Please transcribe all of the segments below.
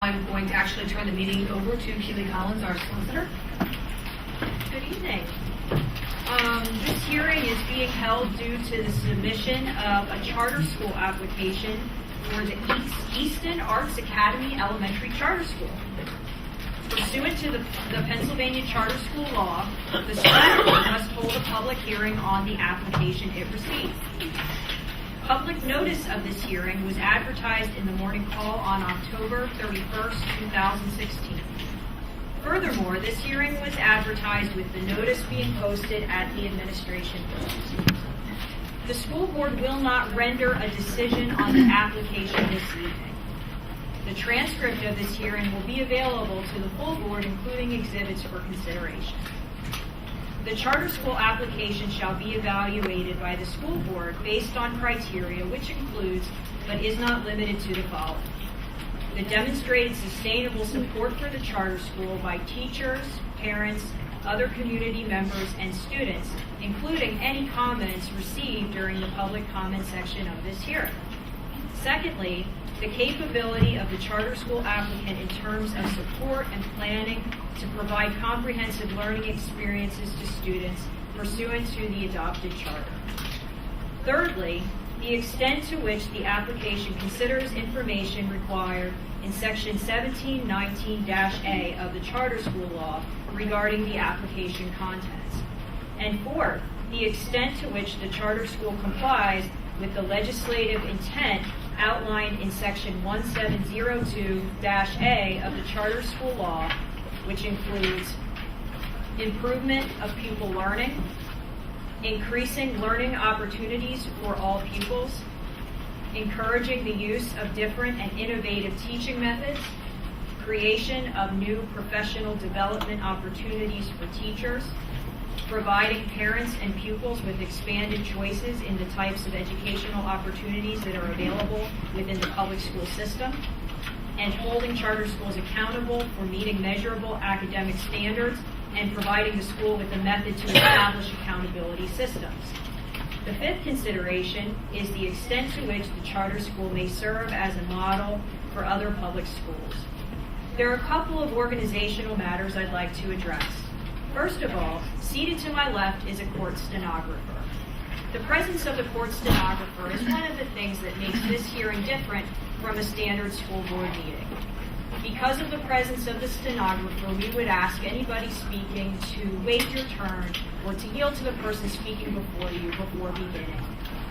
I'm going to actually turn the meeting over to Keely Collins, our solicitor. Good evening. This hearing is being held due to the submission of a charter school application for the Easton Arts Academy Elementary Charter School. Pursuant to the Pennsylvania Charter School Law, the school board must hold a public hearing on the application it receives. Public notice of this hearing was advertised in the Morning Call on October 31st, 2016. Furthermore, this hearing was advertised with the notice being posted at the administration building. The school board will not render a decision on the application this evening. The transcript of this hearing will be available to the full board, including exhibits for consideration. The charter school application shall be evaluated by the school board based on criteria which includes, but is not limited to, the following: the demonstrated sustainable support for the charter school by teachers, parents, other community members, and students, including any comments received during the public comment section of this hearing. Secondly, the capability of the charter school applicant in terms of support and planning to provide comprehensive learning experiences to students pursuant to the adopted charter. Thirdly, the extent to which the application considers information required in Section 1719-A of the Charter School Law regarding the application contents. And fourth, the extent to which the charter school complies with the legislative intent outlined in Section 1702-A of the Charter School Law, which includes improvement of pupil learning, increasing learning opportunities for all pupils, encouraging the use of different and innovative teaching methods, creation of new professional development opportunities for teachers, providing parents and pupils with expanded choices in the types of educational opportunities that are available within the public school system, and holding charter schools accountable for meeting measurable academic standards and providing the school with a method to establish accountability systems. The fifth consideration is the extent to which the charter school may serve as a model for other public schools. There are a couple of organizational matters I'd like to address. First of all, seated to my left is a court stenographer. The presence of the court stenographer is one of the things that makes this hearing different from a standard school board meeting. Because of the presence of the stenographer, we would ask anybody speaking to wait your turn or to yield to the person speaking before you before beginning.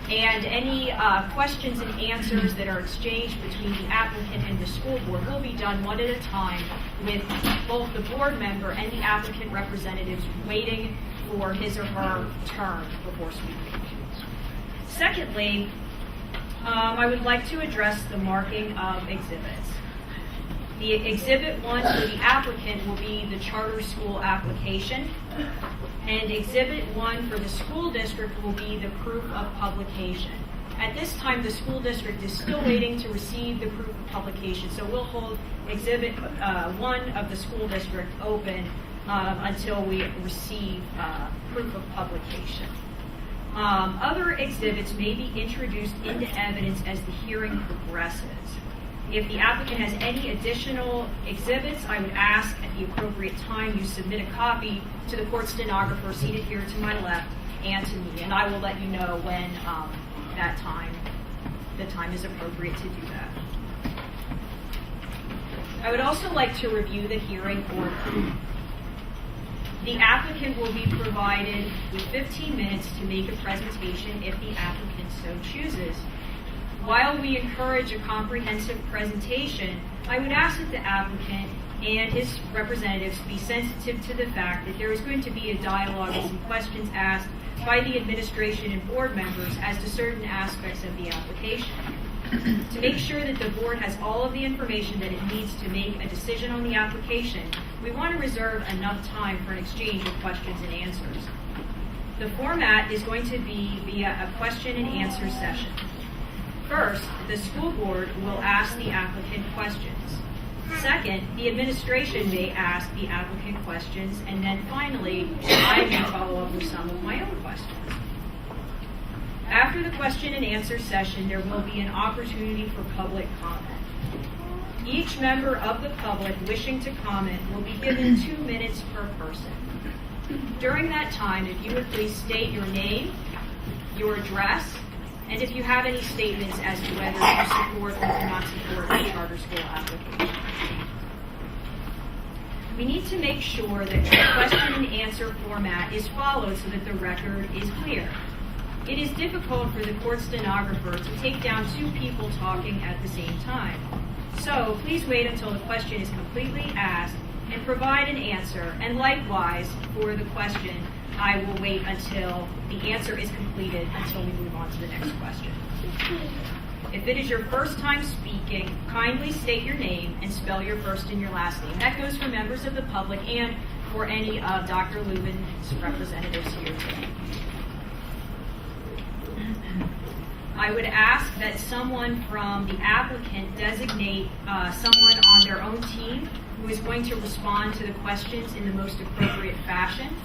And any questions and answers that are exchanged between the applicant and the school board will be done one at a time, with both the board member and the applicant representatives waiting for his or her turn before speaking. Secondly, I would like to address the marking of exhibits. The Exhibit 1 for the applicant will be the charter school application, and Exhibit 1 for the school district will be the proof of publication. At this time, the school district is still waiting to receive the proof of publication, so we'll hold Exhibit 1 of the school district open until we receive proof of publication. Other exhibits may be introduced into evidence as the hearing progresses. If the applicant has any additional exhibits, I would ask at the appropriate time you submit a copy to the court stenographer seated here to my left and to me, and I will let you know when the time is appropriate to do that. I would also like to review the hearing order. The applicant will be provided with 15 minutes to make a presentation if the applicant so chooses. While we encourage a comprehensive presentation, I would ask that the applicant and his representatives be sensitive to the fact that there is going to be a dialogue and some questions asked by the administration and board members as to certain aspects of the application. To make sure that the board has all of the information that it needs to make a decision on the application, we want to reserve enough time for an exchange of questions and answers. The format is going to be via a question and answer session. First, the school board will ask the applicant questions. Second, the administration may ask the applicant questions, and then finally, I may follow up with some of my own questions. After the question and answer session, there will be an opportunity for public comment. Each member of the public wishing to comment will be given 2 minutes per person. During that time, if you would please state your name, your address, and if you have any statements as to whether you support or do not support the charter school application. We need to make sure that the question and answer format is followed so that the record is clear. It is difficult for the court stenographer to take down 2 people talking at the same time. So please wait until the question is completely asked and provide an answer. And likewise, for the question, I will wait until the answer is completed until we move on to the next question. If it is your first time speaking, kindly state your name and spell your first and your last name. That goes for members of the public and for any of Dr. Lubin's representatives here today. I would ask that someone from the applicant designate someone on their own team who is going to respond to the questions in the most appropriate fashion.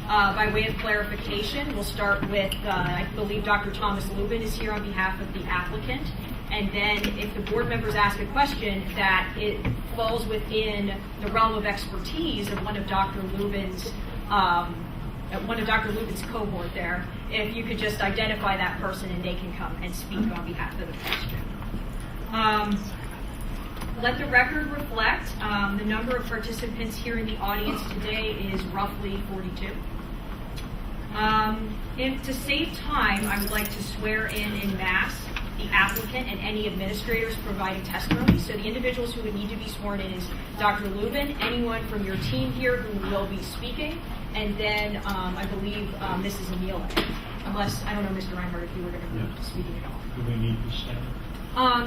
By way of clarification, we'll start with, I believe Dr. Thomas Lubin is here on behalf of the applicant. And then if the board members ask a question that it falls within the realm of expertise of one of Dr. Lubin's cohort there, if you could just identify that person and they can come and speak on behalf of the question. Let the record reflect the number of participants here in the audience today is roughly 42. To save time, I would like to swear in mass the applicant and any administrators providing testimony. So the individuals who would need to be sworn in is Dr. Lubin, anyone from your team here who will be speaking, and then I believe Mrs. Amelia. Unless, I don't know, Mr. Reinhardt, if you were going to be speaking at all. Do we need to stand?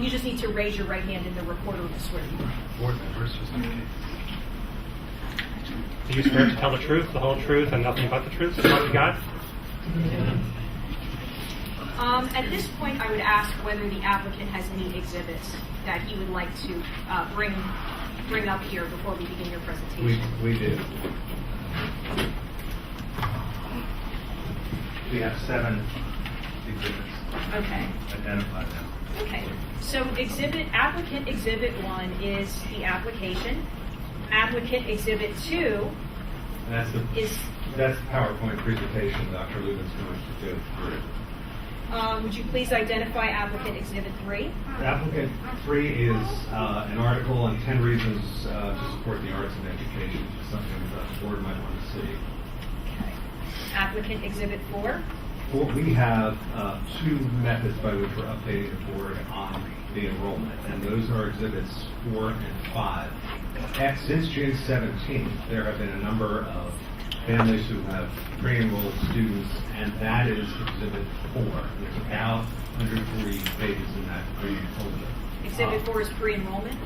You just need to raise your right hand and the recorder will swear you. Board members, just in case. Do you swear to tell the truth, the whole truth, and nothing but the truth? So help you God? At this point, I would ask whether the applicant has any exhibits that he would like to bring up here before we begin your presentation. We do. We have 7 exhibits. Okay. Identify them. Okay. So applicant exhibit 1 is the application. Applicant exhibit 2 And is. that's the PowerPoint presentation Dr. Lubin's going to go through. Would you please identify applicant exhibit 3? Applicant 3 is an article on 10 reasons to support the arts and education, something that the board might want to see. Okay. Applicant exhibit 4? We have 2 methods by which we're updating the board on the enrollment, and those are exhibits 4 and 5. Since June 17th, there have been a number of families who have pre-enrolled students, and that is exhibit 4. There's about 140 pages in that pre-enrollment. Exhibit 4 is pre-enrollment?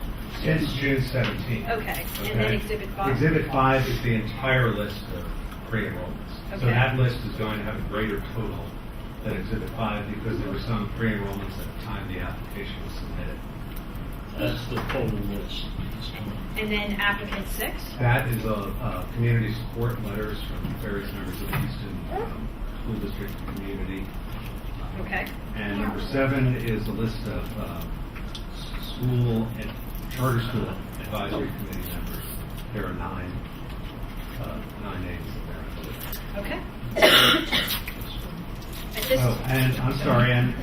Since June 17th. Okay. And then exhibit 5? Exhibit 5 is the entire list of pre-enrollments. Okay. So that list is going to have a greater total than exhibit 5 because there were some pre-enrollments at the time the application was submitted. That's the total list. And then applicant 6? That is a community support letters from various members of the Houston School District community. Okay. And number 7 is a list of school and charter school advisory committee members. There are 9 names there. Okay. Oh, and I'm sorry, and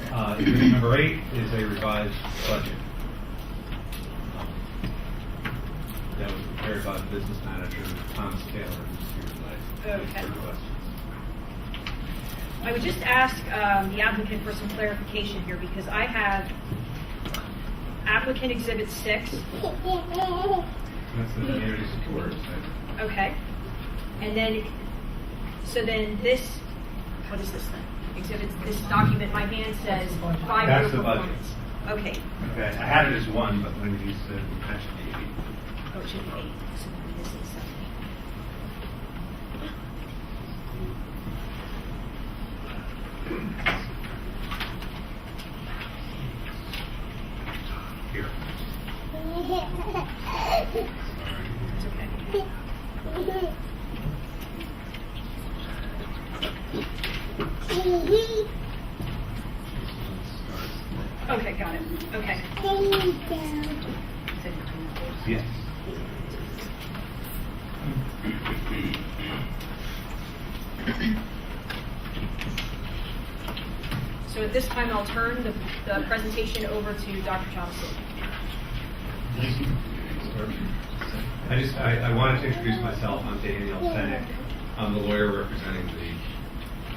exhibit number 8 is a revised budget. That was prepared by the business manager, Thomas Taylor, who's here tonight. Okay. For questions. I would just ask the applicant for some clarification here because I have applicant exhibit 6. That's the community support. Okay. And then, so then this, what is this then? Exhibit, this document, my hand says 5-year That's the budget. performance. Okay. Okay, I had it as 1, but when you said that should be 8. Oh, it should be 8. So this is 7. Here. It's okay. Okay, got it. Okay. So at this time, I'll turn the presentation over to Dr. Johnson. Thank you. I wanted to introduce myself. I'm Daniel Fennick. I'm the lawyer representing the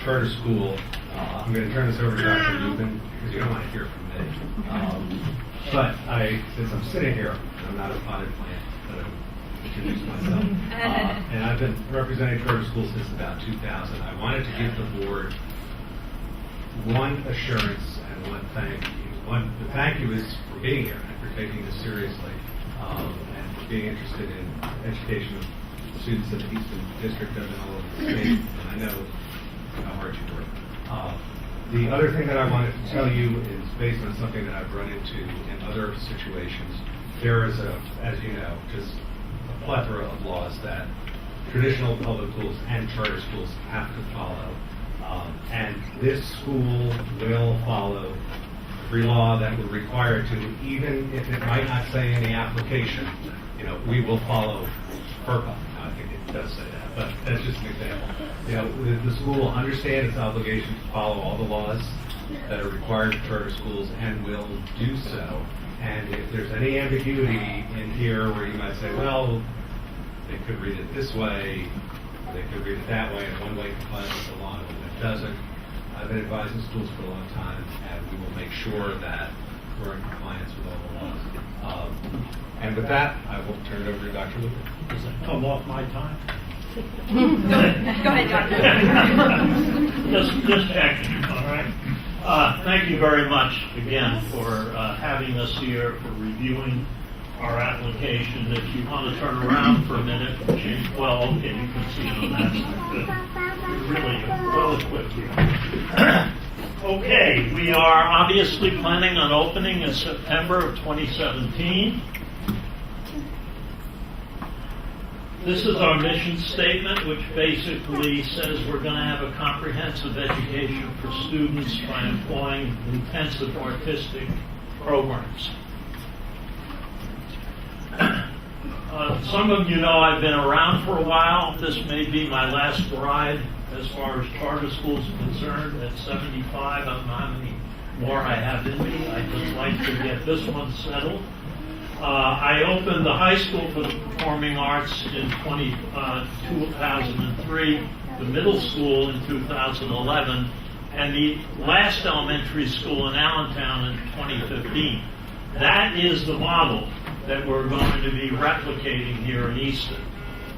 charter school. I'm going to turn this over to Dr. Rubin because you don't want to hear from me. But since I'm sitting here, I'm not a potted plant, but I'll introduce myself. And I've been representing charter schools since about 2000. I wanted to give the board one assurance and one thank you. The thank you is for being here and for taking this seriously and for being interested in education of students in the Eastern District and all over the state. And I know how hard you work. The other thing that I wanted to tell you is based on something that I've run into in other situations. There is as you know, just a plethora of laws that traditional public schools and charter schools have to follow. And this school will follow every law that we're required to, even if it might not say in the application. We will follow FERPA. I think it does say that, but that's just an example. The school will understand its obligation to follow all the laws that are required for charter schools and will do so. And if there's any ambiguity in here where you might say, well, they could read it this way, they could read it that way, and one way complies with the law and one way doesn't. I've been advising schools for a long time, and we will make sure that we're in compliance with all the laws. And with that, I will turn it over to Dr. Lupin. Does that come off my time? Go ahead, Doctor. Just checking, all right? Thank you very much again for having us here, for reviewing our application. If you want to turn around for a minute and change, well, okay, you can see it on that side. We're really well equipped here. Okay, we are obviously planning on opening in September of 2017. This is our mission statement, which basically says we're going to have a comprehensive education for students by employing intensive artistic programs. Some of you know I've been around for a while. This may be my last ride as far as charter schools are concerned. At 75, I don't know how many more I have in me. I'd just like to get this one settled. I opened the high school for the performing arts in 2003, the middle school in 2011, and the last elementary school in Allentown in 2015. That is the model that we're going to be replicating here in Easton.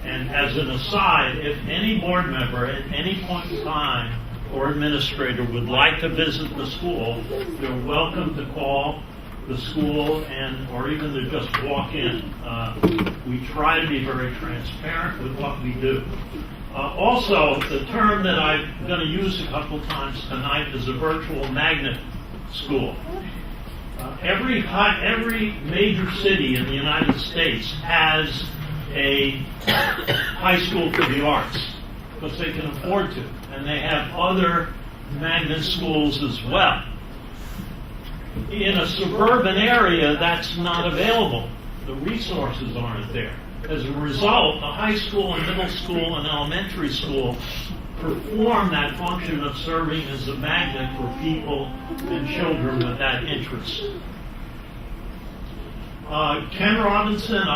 And as an aside, if any board member at any point in time or administrator would like to visit the school, they're welcome to call the school or even to just walk in. We try to be very transparent with what we do. Also, the term that I'm going to use a couple times tonight is a virtual magnet school. Every major city in the United States has a high school for the arts because they can afford to, and they have other magnet schools as well. In a suburban area, that's not available. The resources aren't there. As a result, the high school and middle school and elementary school perform that function of serving as a magnet for people and children with that interest. Ken Robinson,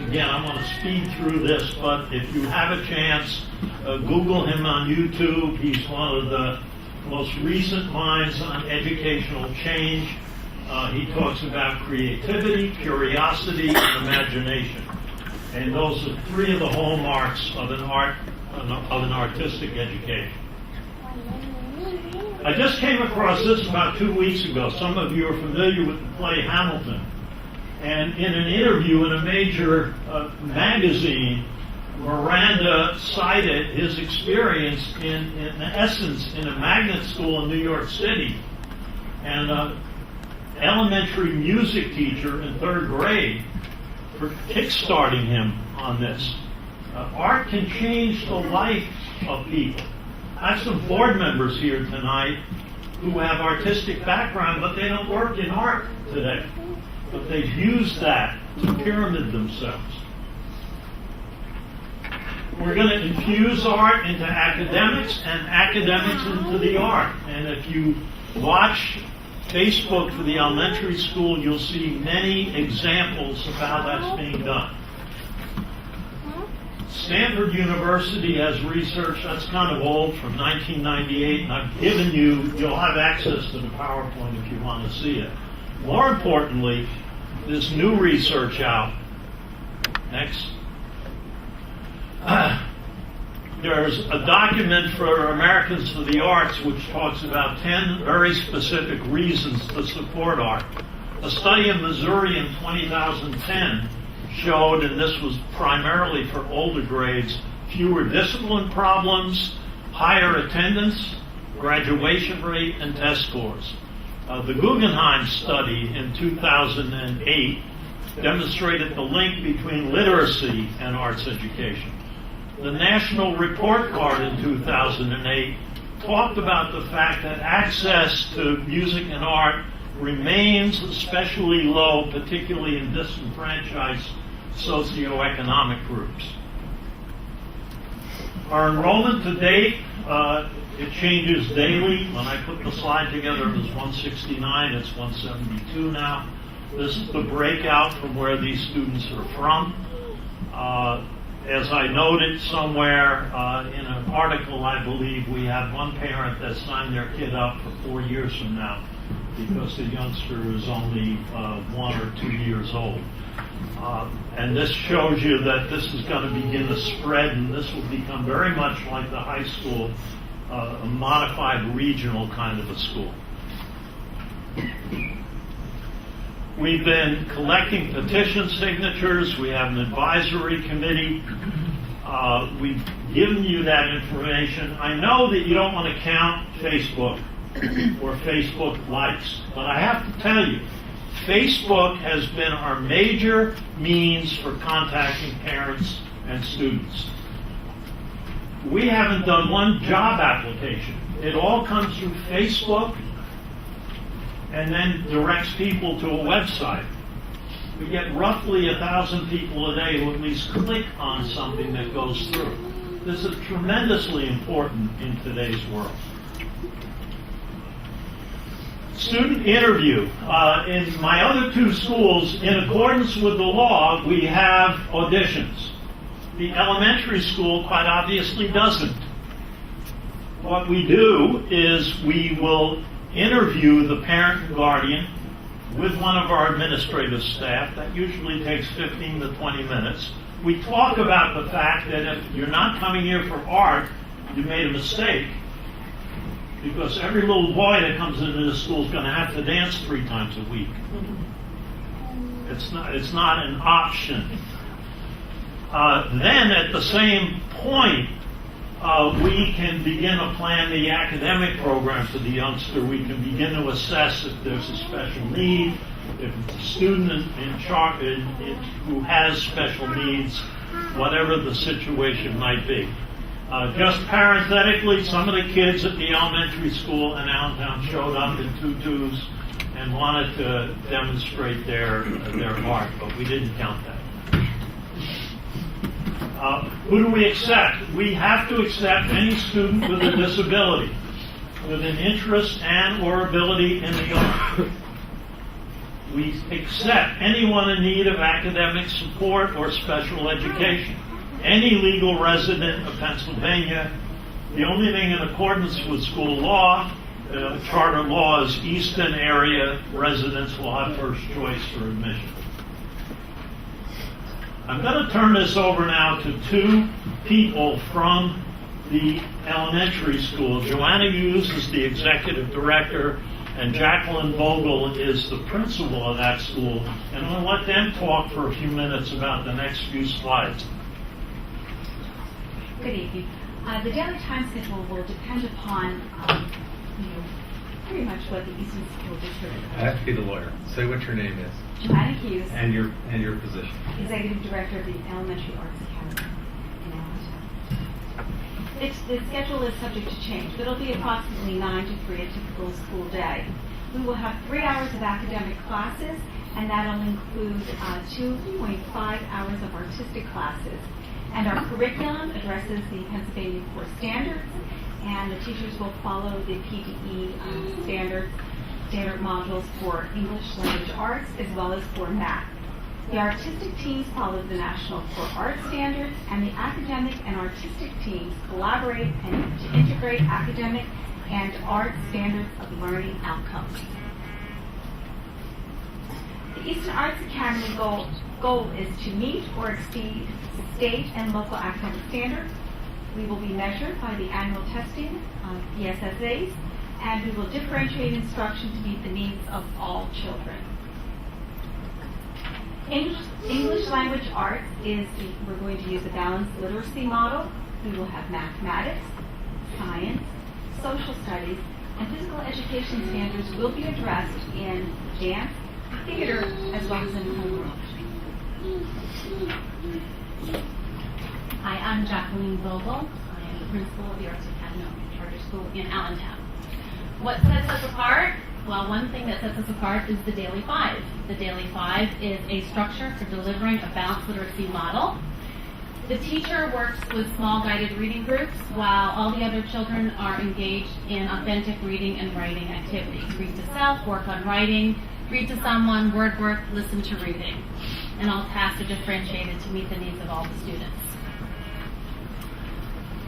again, I'm going to speed through this, but if you have a chance, Google him on YouTube. He's one of the most recent minds on educational change. He talks about creativity, curiosity, and imagination. And those are three of the hallmarks of an artistic education. I just came across this about 2 weeks ago. Some of you are familiar with the play Hamilton. And in an interview in a major magazine, Miranda cited his experience in essence in a magnet school in New York City. And an elementary music teacher in third grade for kickstarting him on this. Art can change the life of people. I have some board members here tonight who have artistic background, but they don't work in art today. But they've used that to pyramid themselves. We're going to infuse art into academics and academics into the art. And if you watch Facebook for the elementary school, you'll see many examples of how that's being done. Stanford University has research that's kind of old, from 1998, and I've given you'll have access to the PowerPoint if you want to see it. More importantly, this new research out. Next. There's a document for Americans for the Arts which talks about 10 very specific reasons to support art. A study in Missouri in 2010 showed, and this was primarily for older grades, fewer discipline problems, higher attendance, graduation rate, and test scores. The Guggenheim study in 2008 demonstrated the link between literacy and arts education. The National Report Card in 2008 talked about the fact that access to music and art remains especially low, particularly in disenfranchised socioeconomic groups. Our enrollment to date, it changes daily. When I put the slide together, it was 169, it's 172 now. This is the breakout from where these students are from. As I noted somewhere in an article, I believe we have one parent that signed their kid up for 4 years from now because the youngster is only 1 or 2 years old. And this shows you that this is going to begin to spread, and this will become very much like the high school, a modified regional kind of a school. We've been collecting petition signatures. We have an advisory committee. We've given you that information. I know that you don't want to count Facebook or Facebook likes, but I have to tell you, Facebook has been our major means for contacting parents and students. We haven't done one job application. It all comes through Facebook and then directs people to a website. We get roughly 1,000 people a day who at least click on something that goes through. This is tremendously important in today's world. Student interview. In my other two schools, in accordance with the law, we have auditions. The elementary school quite obviously doesn't. What we do is we will interview the parent and guardian with one of our administrative staff. That usually takes 15 to 20 minutes. We talk about the fact that if you're not coming here for art, you made a mistake, because every little boy that comes into the school is going to have to dance 3 times a week. It's not an option. Then at the same point, we can begin to plan the academic program for the youngster. We can begin to assess if there's a special need, if it's a student in charge who has special needs, whatever the situation might be. Just parenthetically, some of the kids at the elementary school in Allentown showed up in tutus and wanted to demonstrate their art, but we didn't count that. Who do we accept? We have to accept any student with a disability, with an interest and or ability in the art. We accept anyone in need of academic support or special education. Any legal resident of Pennsylvania. The only thing in accordance with school law, charter law, is Easton area residents will have first choice for admission. I'm going to turn this over now to 2 people from the elementary school. Joanna Hughes is the executive director, and Jacqueline Vogel is the principal of that school. And I'm going to let them talk for a few minutes about the next few slides. Good evening. The daily time schedule will depend upon, pretty much what the Eastern School District. I have to be the lawyer. Say what your name is. Joanna Hughes, And your position. Executive Director of the Elementary Arts Academy in Allentown. The schedule is subject to change, but it'll be approximately 9 to 3, a typical school day. We will have 3 hours of academic classes and that'll include 2.5 hours of artistic classes. And our curriculum addresses the Pennsylvania core standards, and the teachers will follow the PDE standard modules for English language arts as well as for math. The artistic teams follow the National Core Art Standards, and the academic and artistic teams collaborate and to integrate academic and art standards of learning outcomes. The Eastern Arts Academy goal is to meet or exceed state and local academic standards. We will be measured by the annual testing of ESSAs, and we will differentiate instruction to meet the needs of all children. English language arts we're going to use a balanced literacy model. We will have mathematics, science, social studies, and physical education standards will be addressed in dance, theater, as well as in homework. Hi, I'm Jacqueline Vogel. I am the principal of the Arts Academy Charter School in Allentown. What sets us apart? Well, one thing that sets us apart is the Daily Five. The Daily Five is a structure for delivering a balanced literacy model. The teacher works with small guided reading groups while all the other children are engaged in authentic reading and writing activities. Read to self, work on writing, read to someone, word work, listen to reading. And all tasks are differentiated to meet the needs of all the students.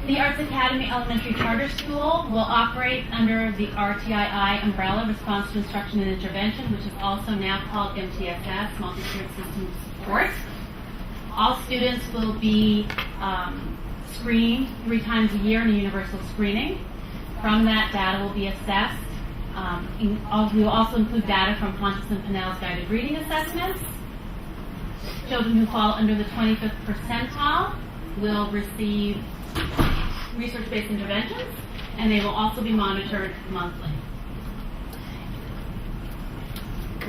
The Arts Academy Elementary Charter School will operate under the RTII umbrella, Response to Instruction and Intervention, which is also now called MTSS, Multi-Tiered System Support. All students will be screened 3 times a year in a universal screening. From that, data will be assessed. We will also include data from Pontus and Pinnell's guided reading assessments. Children who fall under the 25th percentile will receive research-based interventions, and they will also be monitored monthly.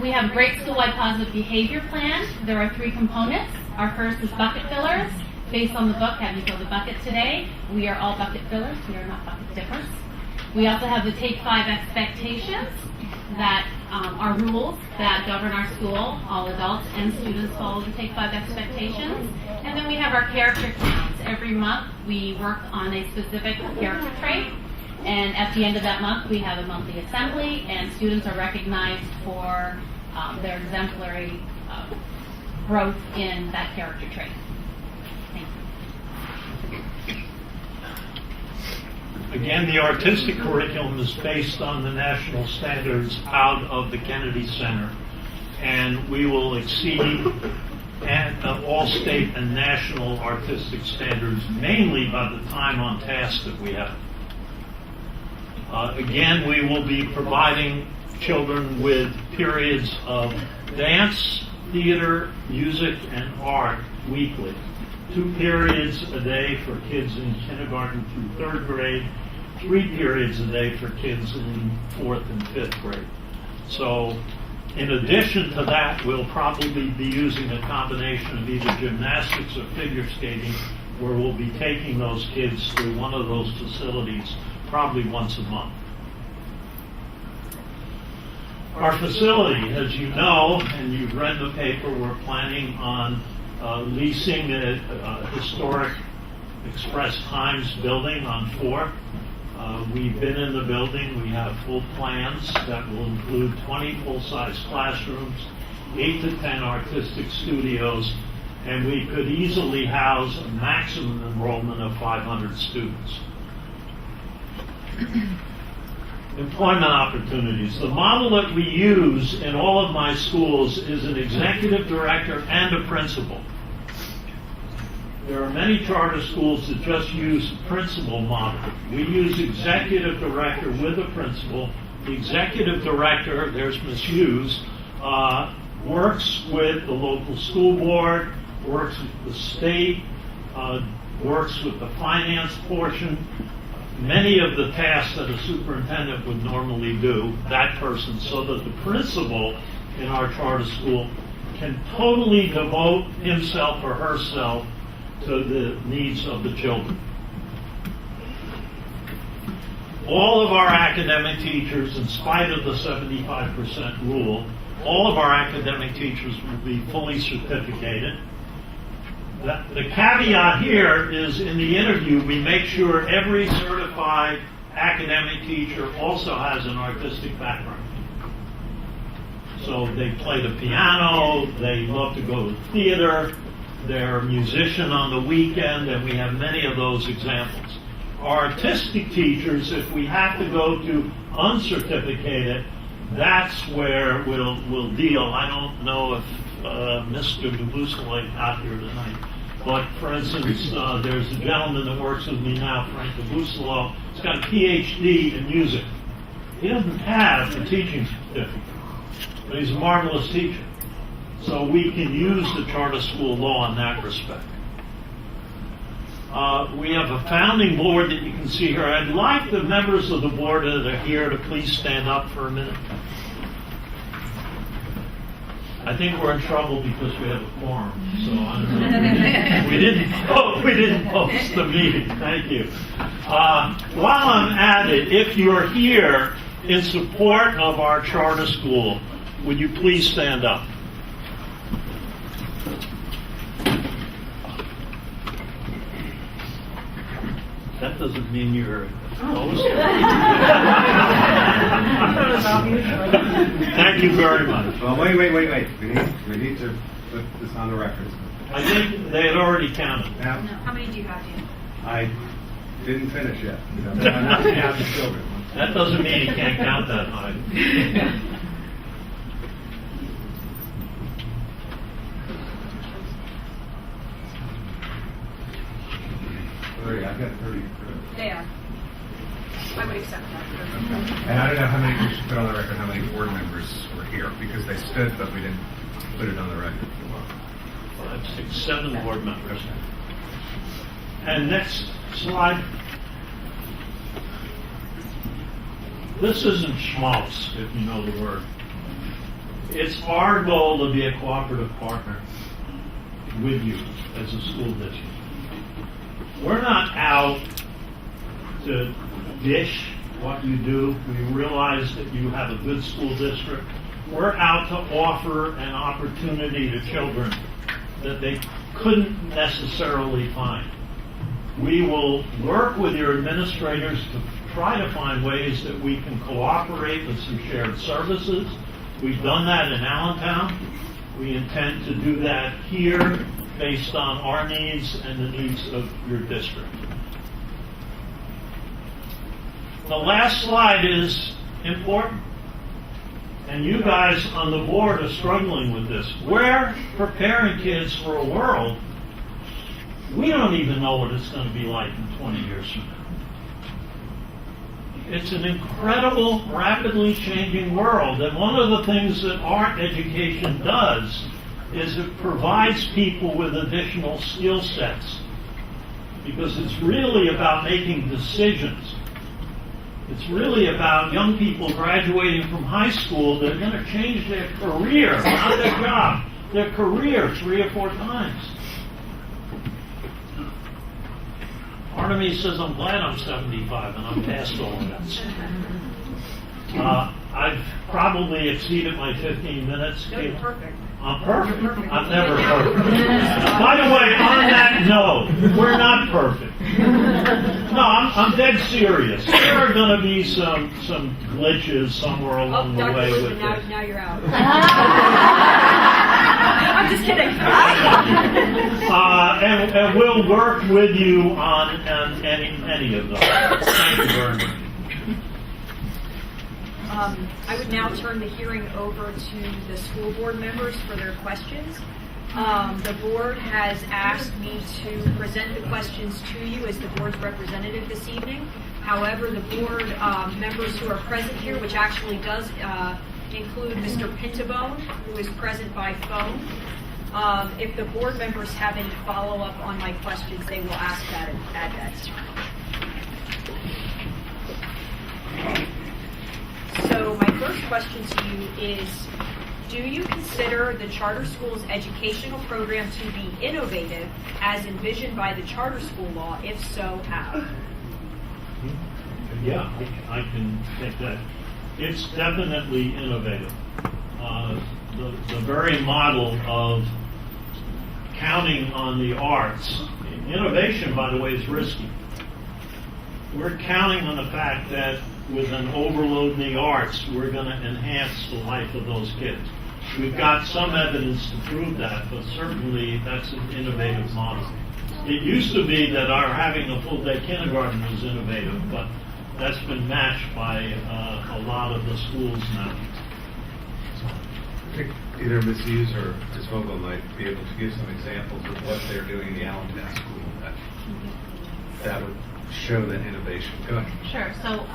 We have a great school-wide positive behavior plan. There are 3 components. Our first is bucket fillers. Based on the book, Have You Filled a Bucket Today? We are all bucket fillers. We are not bucket dippers. We also have the Take 5 expectations that are rules that govern our school. All adults and students follow the Take 5 expectations. And then we have our character counts. Every month we work on a specific character trait, and at the end of that month we have a monthly assembly, and students are recognized for their exemplary growth in that character trait. Thank you. Again, the artistic curriculum is based on the national standards out of the Kennedy Center, and we will exceed all state and national artistic standards, mainly by the time on task that we have. Again, we will be providing children with periods of dance, theater, music, and art weekly. 2 periods a day for kids in kindergarten through 3rd grade, 3 periods a day for kids in 4th and 5th grade. So, in addition to that, we'll probably be using a combination of either gymnastics or figure skating, where we'll be taking those kids through one of those facilities probably once a month. Our facility, as you know, and you've read the paper, we're planning on leasing a historic Express Times building on 4th. We've been in the building. We have full plans that will include 20 full-size classrooms, 8 to 10 artistic studios, and we could easily house a maximum enrollment of 500 students. Employment opportunities. The model that we use in all of my schools is an executive director and a principal. There are many charter schools that just use the principal model. We use executive director with a principal. The executive director, there's Ms. Hughes, works with the local school board, works with the state, works with the finance portion. Many of the tasks that a superintendent would normally do, that person, so that the principal in our charter school can totally devote himself or herself to the needs of the children. All of our academic teachers, in spite of the 75% rule, all of our academic teachers will be fully certificated. The caveat here is in the interview, we make sure every certified academic teacher also has an artistic background. So they play the piano, they love to go to theater, they're a musician on the weekend, and we have many of those examples. Our artistic teachers, if we have to go to uncertificated, that's where we'll deal. I don't know if Mr. Dubusole got here tonight, but for instance, there's a gentleman that works with me now, Frank Dubusole. He's got a PhD in music. He doesn't have a teaching certificate, but he's a marvelous teacher. So we can use the charter school law in that respect. We have a founding board that you can see here. I'd like the members of the board that are here to please stand up for a minute. I think we're in trouble because we have a quorum, so I don't know. We didn't post the meeting. Thank you. While I'm at it, if you're here in support of our charter school, would you please stand up? That doesn't mean you're opposed. Thank you very much. Well, wait. We need to put this on the record. I think they had already counted. Now, How many do you have, Dan? I didn't finish yet. I'm not counting the children. That doesn't mean you can't count that high. I've got 30. They are. I would accept that. And I don't know how many we should put on the record, how many board members were here, because they stood, but we didn't put it on the record. 5, 6, 7 board members. And next slide. This isn't schmaltz, if you know the word. It's our goal to be a cooperative partner with you as a school district. We're not out to dish what you do. We realize that you have a good school district. We're out to offer an opportunity to children that they couldn't necessarily find. We will work with your administrators to try to find ways that we can cooperate with some shared services. We've done that in Allentown. We intend to do that here based on our needs and the needs of your district. The last slide is important. And you guys on the board are struggling with this. We're preparing kids for a world we don't even know what it's going to be like in 20 years from now. It's an incredible, rapidly changing world. And one of the things that art education does is it provides people with additional skill sets. Because it's really about making decisions. It's really about young people graduating from high school that are going to change their career, not their job, their career 3 or 4 times. Part of me says I'm glad I'm 75 and I'm past all of that. I've probably exceeded my 15 minutes. No, you're perfect. I'm perfect. I'm never perfect. By the way, on that note, we're not perfect. No, I'm dead serious. There are going to be some glitches somewhere along the way with this. Now you're out. I'm just kidding. And we'll work with you on any of those. Thank you very much. I would now turn the hearing over to the school board members for their questions. The board has asked me to present the questions to you as the board's representative this evening. However, the board members who are present here, which actually does include Mr. Pintabone, who is present by phone, if the board members have any follow-up on my questions, they will ask that at that time. So my first question to you is, do you consider the charter school's educational program to be innovative as envisioned by the charter school law? If so, how? Yeah, I can take that. It's definitely innovative. the very model of counting on the arts. Innovation, by the way, is risky. We're counting on the fact that with an overload in the arts, we're going to enhance the life of those kids. We've got some evidence to prove that, but certainly that's an innovative model. It used to be that our having a full-day kindergarten was innovative, but that's been matched by a lot of the schools now. I think either Ms. Hughes or Ms. Vogel might be able to give some examples of what they're doing in the Allentown school that would show that innovation. Go ahead. Sure. So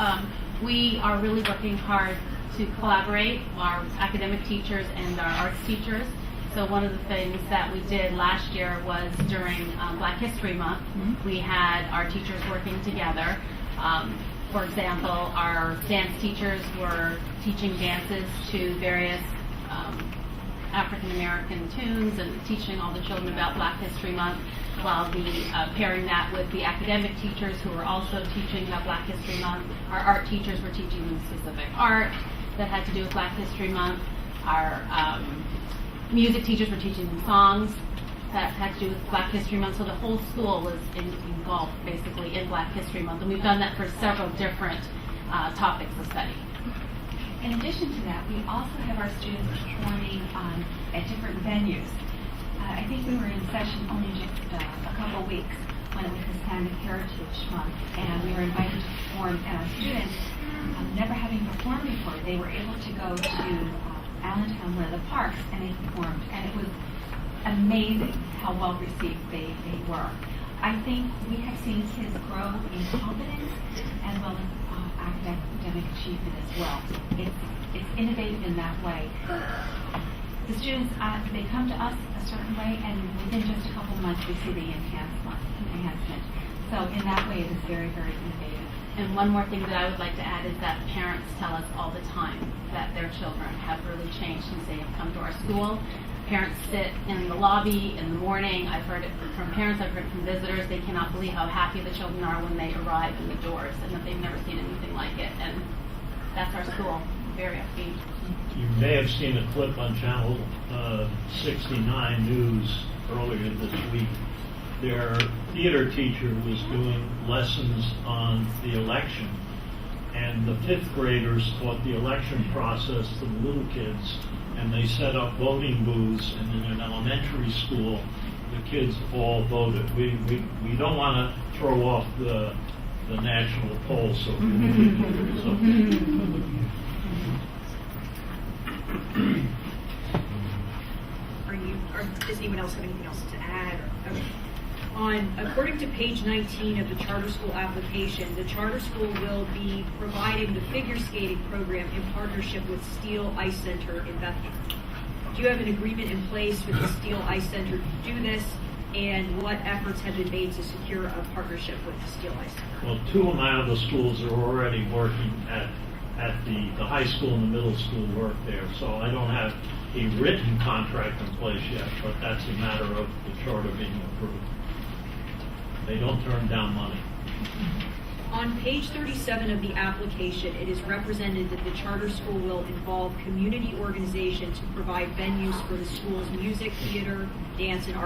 we are really working hard to collaborate, our academic teachers and our arts teachers. So one of the things that we did last year was during Black History Month, we had our teachers working together. For example, our dance teachers were teaching dances to various African American tunes and teaching all the children about Black History Month, while pairing that with the academic teachers who were also teaching about Black History Month. Our art teachers were teaching them specific art that had to do with Black History Month. Our music teachers were teaching them songs that had to do with Black History Month. So the whole school was involved basically in Black History Month, and we've done that for several different topics of study. In addition to that, we also have our students performing at different venues. I think we were in session only just a couple weeks when it was Hispanic Heritage Month, and we were invited to perform, and our students, never having performed before, they were able to go to Allentown, one of the parks, and they performed, and it was amazing how well received they were. I think we have seen kids grow in confidence as well as academic achievement as well. It's innovative in that way. The students, they come to us a certain way, and within just a couple of months, we see the enhancement. So in that way, it is very, very innovative. And one more thing that I would like to add is that parents tell us all the time that their children have really changed since they have come to our school. Parents sit in the lobby in the morning. I've heard it from parents, I've heard it from visitors. They cannot believe how happy the children are when they arrive in the doors and that they've never seen anything like it. And that's our school. Very upbeat. You may have seen a clip on Channel 69 News earlier this week. Their theater teacher was doing lessons on the election, and the fifth graders taught the election process to the little kids, and they set up voting booths, and in an elementary school, the kids all voted. We don't want to throw off the national poll, so Does anyone else have anything else to add? Okay. According to page 19 of the charter school application, the charter school will be providing the figure skating program in partnership with Steel Ice Center in Bethlehem. Do you have an agreement in place with the Steel Ice Center to do this? And what efforts have been made to secure a partnership with the Steel Ice Center? Well, two of my other schools are already working at the high school and the middle school work there, so I don't have a written contract in place yet, but that's a matter of the charter being approved. They don't turn down money. On page 37 of the application, it is represented that the charter school will involve community organizations to provide venues for the school's music, theater, dance, and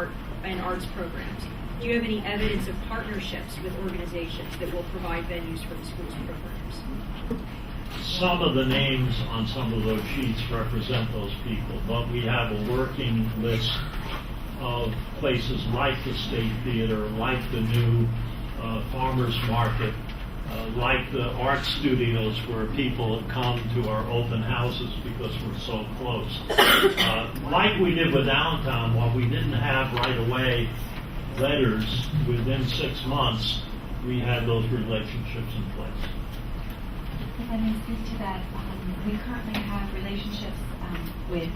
arts programs. Do you have any evidence of partnerships with organizations that will provide venues for the school's programs? Some of the names on some of those sheets represent those people, but we have a working list of places like the State Theater, like the new Farmers Market, like the art studios where people have come to our open houses because we're so close. Like we did with Allentown, while we didn't have right away letters within 6 months, we had those relationships in place. If I may speak to that, we currently have relationships with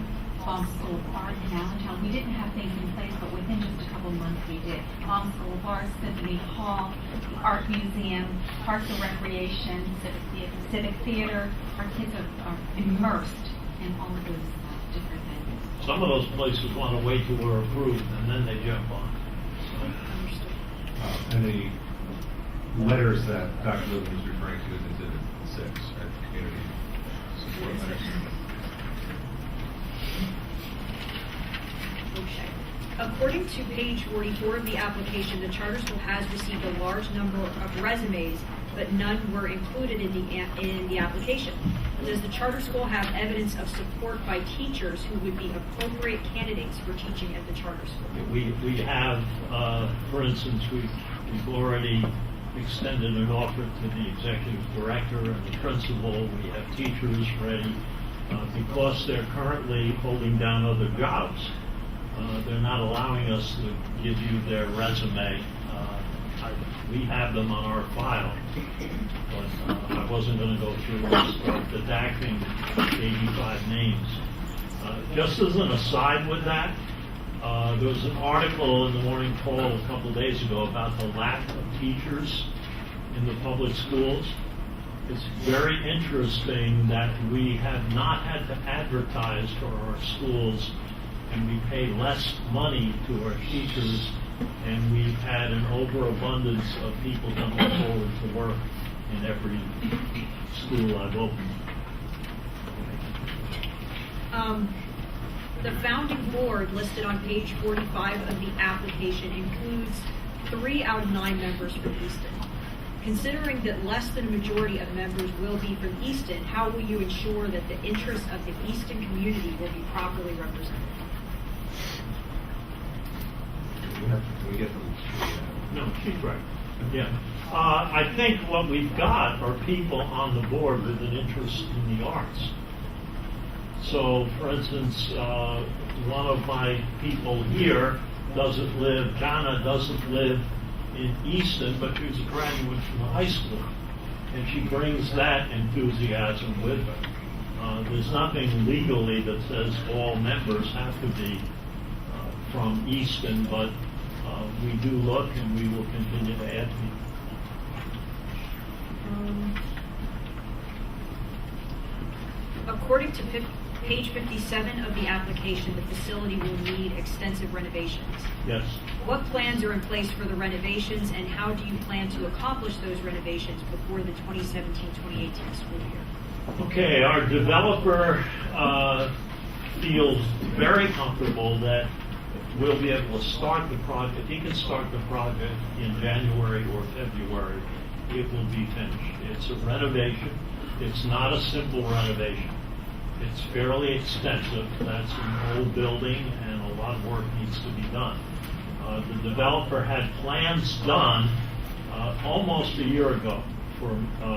Baum School of Art in Allentown. We didn't have things in place, but within just a couple months we did. Baum School of Art, Symphony Hall, the Art Museum, Parks and Recreation, Civic Theater. Our kids are immersed in all of those different venues. Some of those places want to wait till we're approved, and then they jump on. And the letters that Dr. Logan was referring to is Exhibit 6, right? Community support letters. Okay. According to page 44 of the application, the charter school has received a large number of resumes, but none were included in the application. Does the charter school have evidence of support by teachers who would be appropriate candidates for teaching at the charter school? We have, for instance, we've already extended an offer to the executive director and the principal. We have teachers ready. Because they're currently holding down other jobs, they're not allowing us to give you their resume. We have them on our file, but I wasn't going to go through the redacting 85 names. Just as an aside with that, there was an article in the Morning Call a couple days ago about the lack of teachers in the public schools. It's very interesting that we have not had to advertise for our schools, and we pay less money to our teachers, and we've had an overabundance of people coming forward to work in every school I've opened. The founding board listed on page 45 of the application includes 3 out of 9 members from Easton. Considering that less than a majority of members will be from Easton, how will you ensure that the interests of the Easton community will be properly represented? Can we get them? No, she's right. Yeah. I think what we've got are people on the board with an interest in the arts. So, for instance, one of my people here Jana doesn't live in Easton, but she's a graduate from the high school, and she brings that enthusiasm with her. There's nothing legally that says all members have to be from Easton, but we do look, and we will continue to add people. According to page 57 of the application, the facility will need extensive renovations. Yes. What plans are in place for the renovations, and how do you plan to accomplish those renovations before the 2017-2018 school year? Okay, our developer feels very comfortable that we'll be able to start the project. He can start the project in January or February. It will be finished. It's a renovation. It's not a simple renovation. It's fairly extensive. That's an old building, and a lot of work needs to be done. The developer had plans done almost a year ago for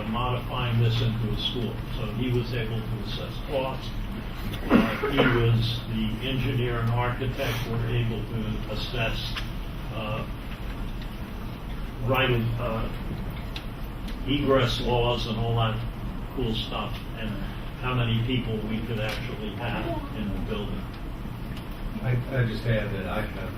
modifying this into a school. So he was able to assess costs. The engineer and architect were able to assess egress laws and all that cool stuff, and how many people we could actually have in the building. I just add that I have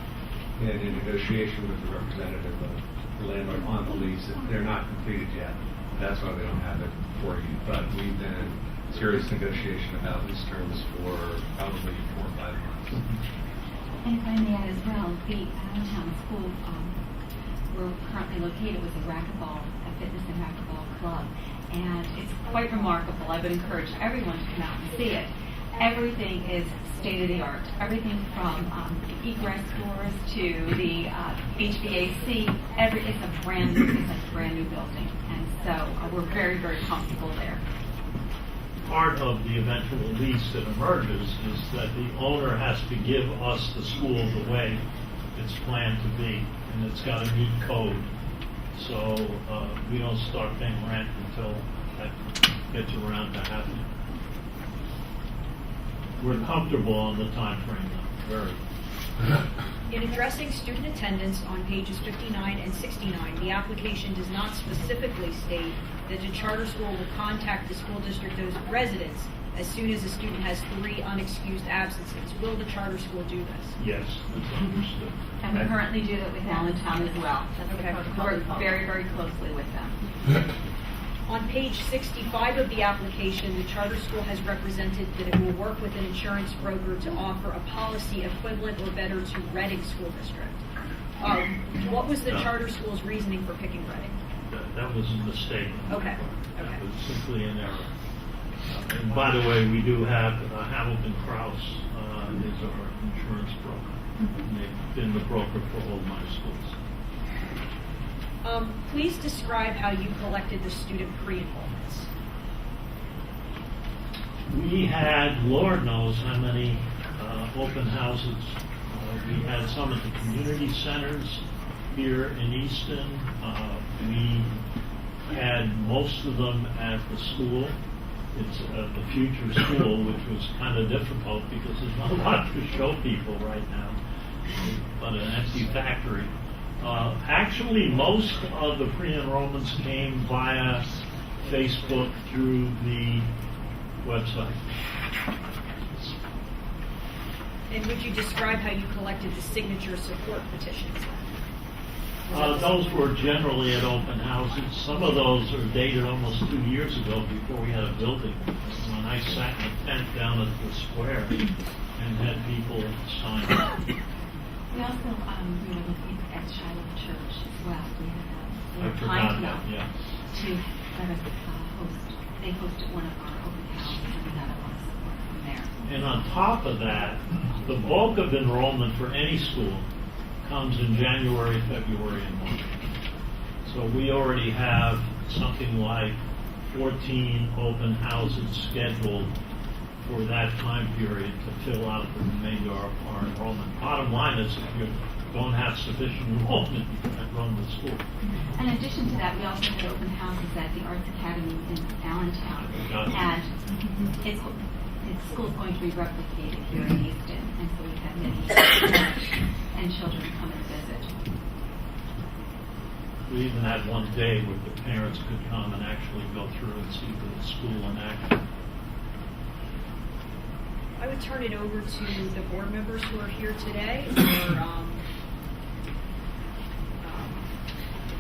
been in negotiation with the representative of the landlord on the lease. They're not completed yet. That's why we don't have it for you. But we've been in serious negotiation about lease terms for probably 4 or 5 months. And if I may add as well, the Allentown School, where we're currently located, was a fitness and racquetball club. And it's quite remarkable. I would encourage everyone to come out and see it. Everything is state-of-the-art. Everything from the egress doors to the HVAC. It's a brand new building. And so we're very, very comfortable there. Part of the eventual lease that emerges is that the owner has to give us the school the way it's planned to be, and it's got to meet code. So we don't start paying rent until that gets around to happening. We're comfortable on the time frame now, very. In addressing student attendance on pages 59 and 69, the application does not specifically state that the charter school will contact the school district's residents as soon as a student has 3 unexcused absences. Will the charter school do this? Yes, that's understood. And we currently do that with Allentown as well. That's Okay. We work very, very closely with them. On page 65 of the application, the charter school has represented that it will work with an insurance broker to offer a policy equivalent or better to Reading School District. What was the charter school's reasoning for picking Reading? That was a mistake. Okay. That was simply an error. And by the way, we do have Hamilton Krause is our insurance broker. And they've been the broker for all my schools. Please describe how you collected the student pre-enrollments. We had, Lord knows how many open houses. We had some at the community centers here in Easton. We had most of them at the school. It's the future school, which was kind of difficult because there's not a lot to show people right now, but an empty factory. Actually, most of the pre-enrollments came via Facebook through the website. And would you describe how you collected the signature support petitions? Those were generally at open houses. Some of those are dated almost 2 years ago before we had a building. When I sat in a tent down at the square and had people sign up. We also we were looking at Shiloh Church as well. They I were forgot kind that, enough yeah. to let us host. They hosted one of our open houses, and we got a lot of support from there. And on top of that, the bulk of enrollment for any school comes in January, February, and March. So we already have something like 14 open houses scheduled for that time period to fill out the remainder of our enrollment. Bottom line is, if you don't have sufficient enrollment, you can't run the school. In addition to that, we also had open houses at the Arts Academy in Allentown. Gotcha. And its school's going to be replicated here in Easton, and so we had many parents and children come and visit. We even had one day where the parents could come and actually go through and see the school in action. I would turn it over to the board members who are here today,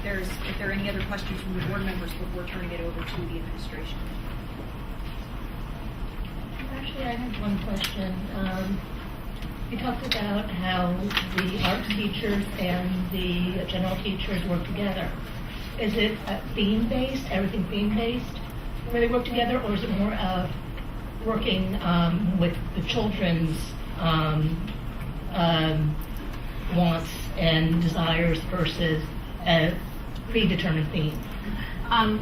or if there are any other questions from the board members before turning it over to the administration. Actually, I have one question. You talked about how the art teachers and the general teachers work together. Is it theme-based, everything theme-based, where they work together, or is it more of working with the children's wants and desires versus a predetermined theme?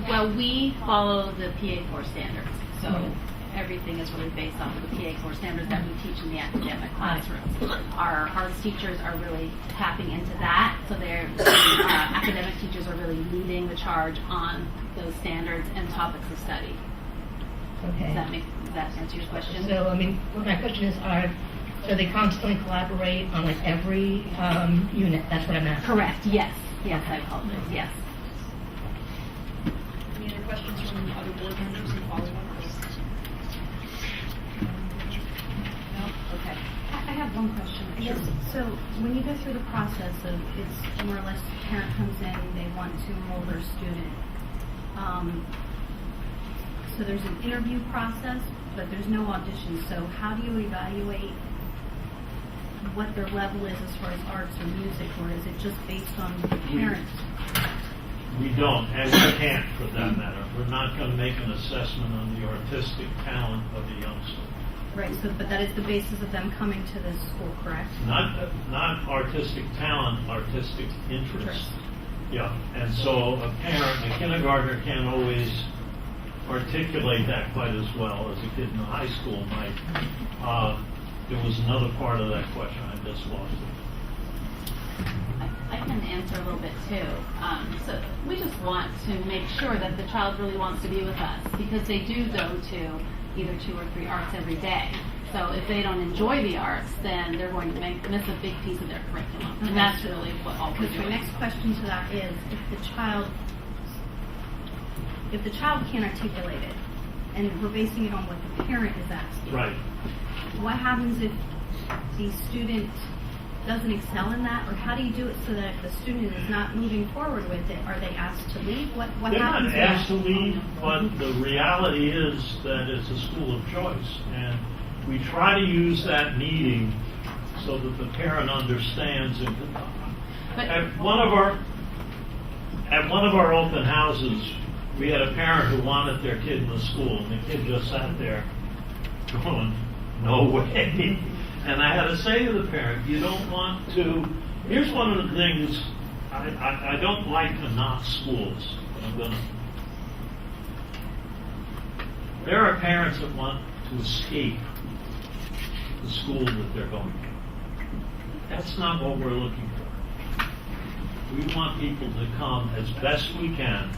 Well, we follow the PA core standards, so everything is really based off of the PA core standards that we teach in the academic classrooms. Our arts teachers are really tapping into that, so their academic teachers are really leading the charge on those standards and topics of study. Okay. Does that answer your question? So, I mean, my question is, so they constantly collaborate on like every unit? That's what I'm asking. Correct, yes. Yes, I apologize, yes. Any other questions from other board members and follow-up? No? Okay. I have one question. I guess, so when you go through the process of, it's more or less, the parent comes in, they want to enroll their student. So there's an interview process, but there's no audition. So how do you evaluate what their level is as far as arts or music, or is it just based on the parents? We don't, and we can't for that matter. We're not going to make an assessment on the artistic talent of the youngster. Right, so, but that is the basis of them coming to this school, correct? Not artistic talent, artistic interest. Yeah, and so a parent, a kindergartner can't always articulate that quite as well as a kid in high school might. There was another part of that question, I just lost it. I can answer a little bit too. So we just want to make sure that the child really wants to be with us, because they do go to either 2 or 3 arts every day. So if they don't enjoy the arts, then they're going to miss a big piece of their curriculum. Okay. And that's really what all we're Because my doing. next question to that is, if the child can't articulate it, and we're basing it on what the parent is asking. Right. What happens if the student doesn't excel in that, or how do you do it so that if the student is not moving forward with it, are they asked to leave? What They're happens? not asked to leave, but the reality is that it's a school of choice. And we try to use that meeting so that the parent understands it. But- At one of our open houses, we had a parent who wanted their kid in the school, and the kid just sat there going, no way. And I had to say to the parent, you don't want to, here's one of the things, I don't like to knock schools. There are parents that want to escape the school that they're going to. That's not what we're looking for. We want people to come as best we can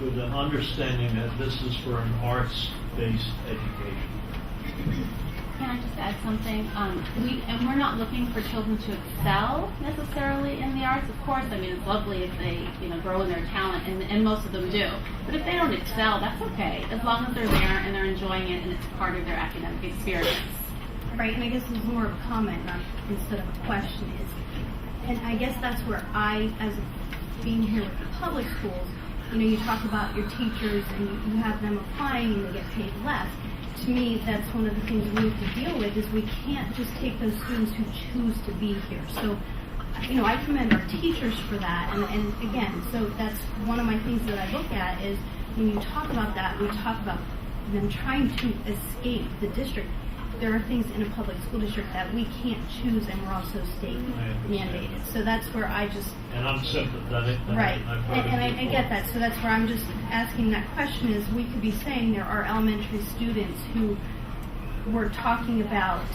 with an understanding that this is for an arts-based education. Can I just add something? We're not looking for children to excel necessarily in the arts. Of course, I mean, it's lovely if they, grow in their talent, and most of them do. But if they don't excel, that's okay, as long as they're there and they're enjoying it and it's part of their academic experience. Right, and I guess this is more of a comment instead of a question is, and I guess that's where I, as being here with the public schools, you talk about your teachers and you have them applying and they get paid less. To me, that's one of the things we need to deal with is we can't just take those students who choose to be here. So, I commend our teachers for that. And again, so that's one of my things that I look at is when you talk about that, we talk about them trying to escape the district. There are things in a public school district that we can't choose, and we're also state mandated. So that's where I just... And I'm sympathetic. Right. And I get that. So that's where I'm just asking that question is we could be saying there are elementary students who were talking about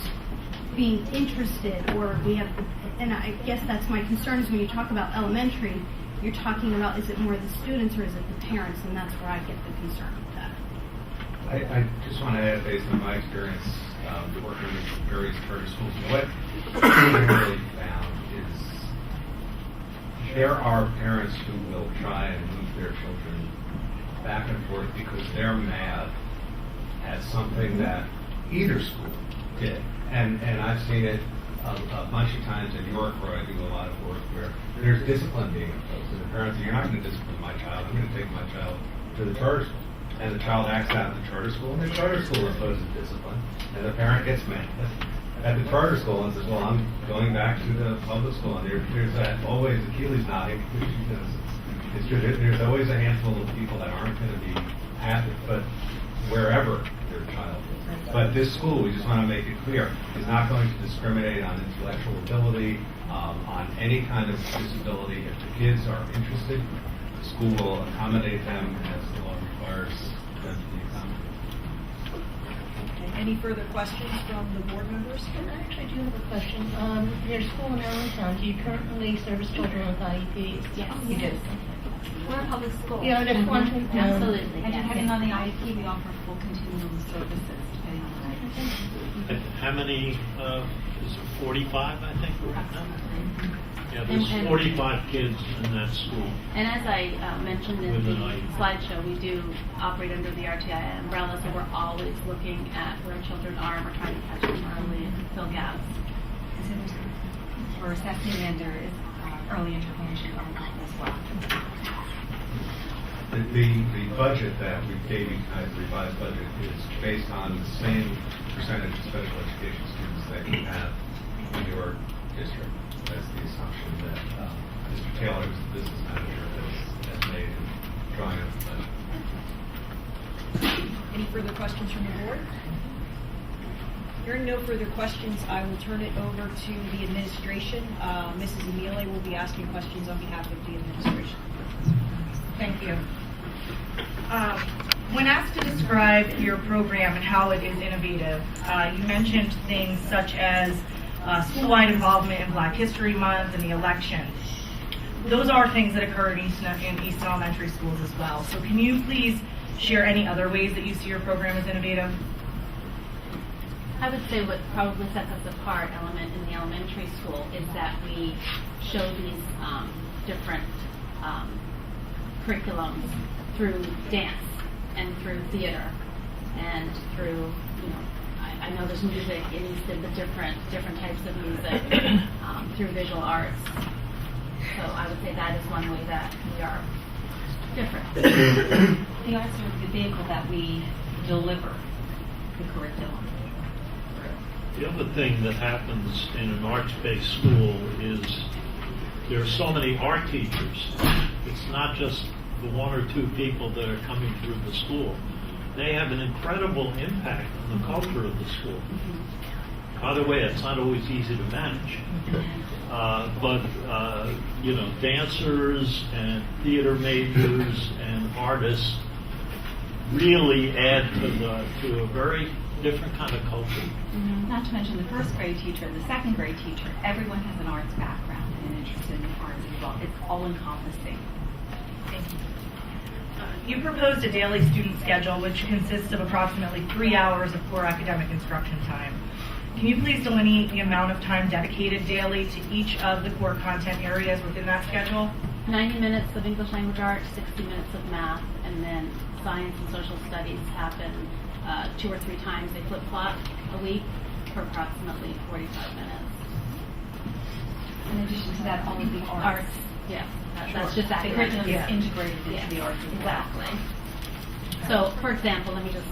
being interested, or we have... And I guess that's my concern is when you talk about elementary, you're talking about is it more the students or is it the parents? And that's where I get the concern with that. I just want to add, based on my experience working with various charter schools, what I really found is there are parents who will try and move their children back and forth because they're mad at something that either school did. And I've seen it a bunch of times in York where I do a lot of work where there's discipline being imposed. And the parents say, you're not going to discipline my child, I'm going to take my child to the charter school. And the child acts out in the charter school, and the charter school imposes discipline, and the parent gets mad at the charter school and says, well, I'm going back to the public school. And there's that always, Achilles nodding, it's true, there's always a handful of people that aren't going to be happy, but wherever their child is. But this school, we just want to make it clear, is not going to discriminate on intellectual ability, on any kind of disability. If the kids are interested, the school will accommodate them as the law requires them to be accommodated. Okay. Any further questions from the board members? I do have a question. Your school in Allentown, do you currently service children with IEPs? Yes. You do? We're a public school. Yeah, I just wanted to know. Absolutely. And depending on the IEP, we offer full continuum services, depending on the IEP. How many, is it 45, I think, right now? Yeah, And- there's 45 kids in that school. And as I mentioned in With the an IEP. slideshow, we do operate under the RTI umbrella, so we're always looking at where children are, and we're trying to catch them early and fill gaps. We're assessing and there is early intervention as well. The budget that we gave you guys, the revised budget, is based on the same percentage of special education students that you have in your district. That's the assumption that Mr. Taylor, who's the business manager, has made in drawing up the budget. Any further questions from the board? Hearing no further questions, I will turn it over to the administration. Mrs. Emile will be asking questions on behalf of the administration. Thank you. When asked to describe your program and how it is innovative, you mentioned things such as school-wide involvement in Black History Month and the election. Those are things that occur in Easton Elementary Schools as well. So can you please share any other ways that you see your program as innovative? I would say what probably sets us apart in the elementary school is that we show these different curriculums through dance and through theater and through, I know there's music in Easton, but different types of music through visual arts. So I would say that is one way that we are different. The arts are the vehicle that we deliver the curriculum. The other thing that happens in an arts-based school is there are so many art teachers. It's not just the one or two people that are coming through the school. They have an incredible impact on the culture of the school. By the way, it's not always easy to manage. But dancers and theater majors and artists really add to a very different kind of culture. Not to mention the first grade teacher, the second grade teacher, everyone has an arts background and an interest in the arts as well. It's all encompassing. Thank you. You proposed a daily student schedule which consists of approximately 3 hours of core academic instruction time. Can you please delineate the amount of time dedicated daily to each of the core content areas within that schedule? 90 minutes of English language arts, 60 minutes of math, and then science and social studies happen 2 or 3 times. They flip-flop a week for approximately 45 minutes. In addition to that, all of the arts. Yes, that's just that. The curriculum Yeah. is integrated into the arts as well. Exactly. So, for example, let me just,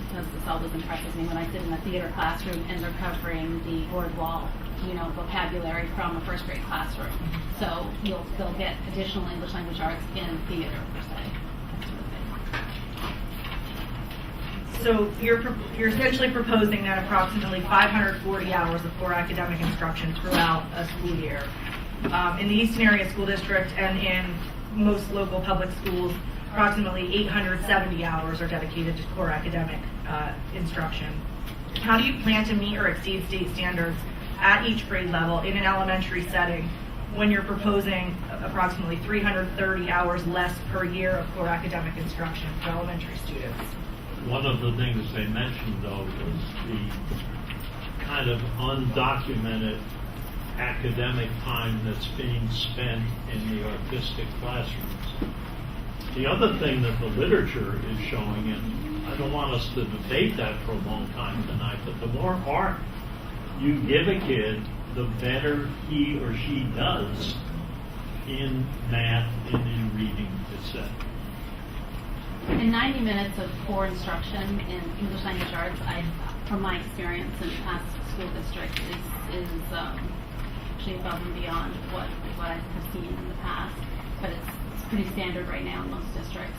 because this always impresses me when I sit in a theater classroom and they're covering the boardwalk, vocabulary from a first grade classroom. So they'll get additional English language arts in theater per se. So you're essentially proposing that approximately 540 hours of core academic instruction throughout a school year. In the Easton Area School District and in most local public schools, approximately 870 hours are dedicated to core academic instruction. How do you plan to meet or exceed state standards at each grade level in an elementary setting when you're proposing approximately 330 hours less per year of core academic instruction for elementary students? One of the things they mentioned, though, was the kind of undocumented academic time that's being spent in the artistic classrooms. The other thing that the literature is showing, and I don't want us to debate that for a long time tonight, but the more art you give a kid, the better he or she does in math and in reading, etc. In 90 minutes of core instruction in English language arts, from my experience in past school districts, is actually above and beyond what I have seen in the past. But it's pretty standard right now in most districts,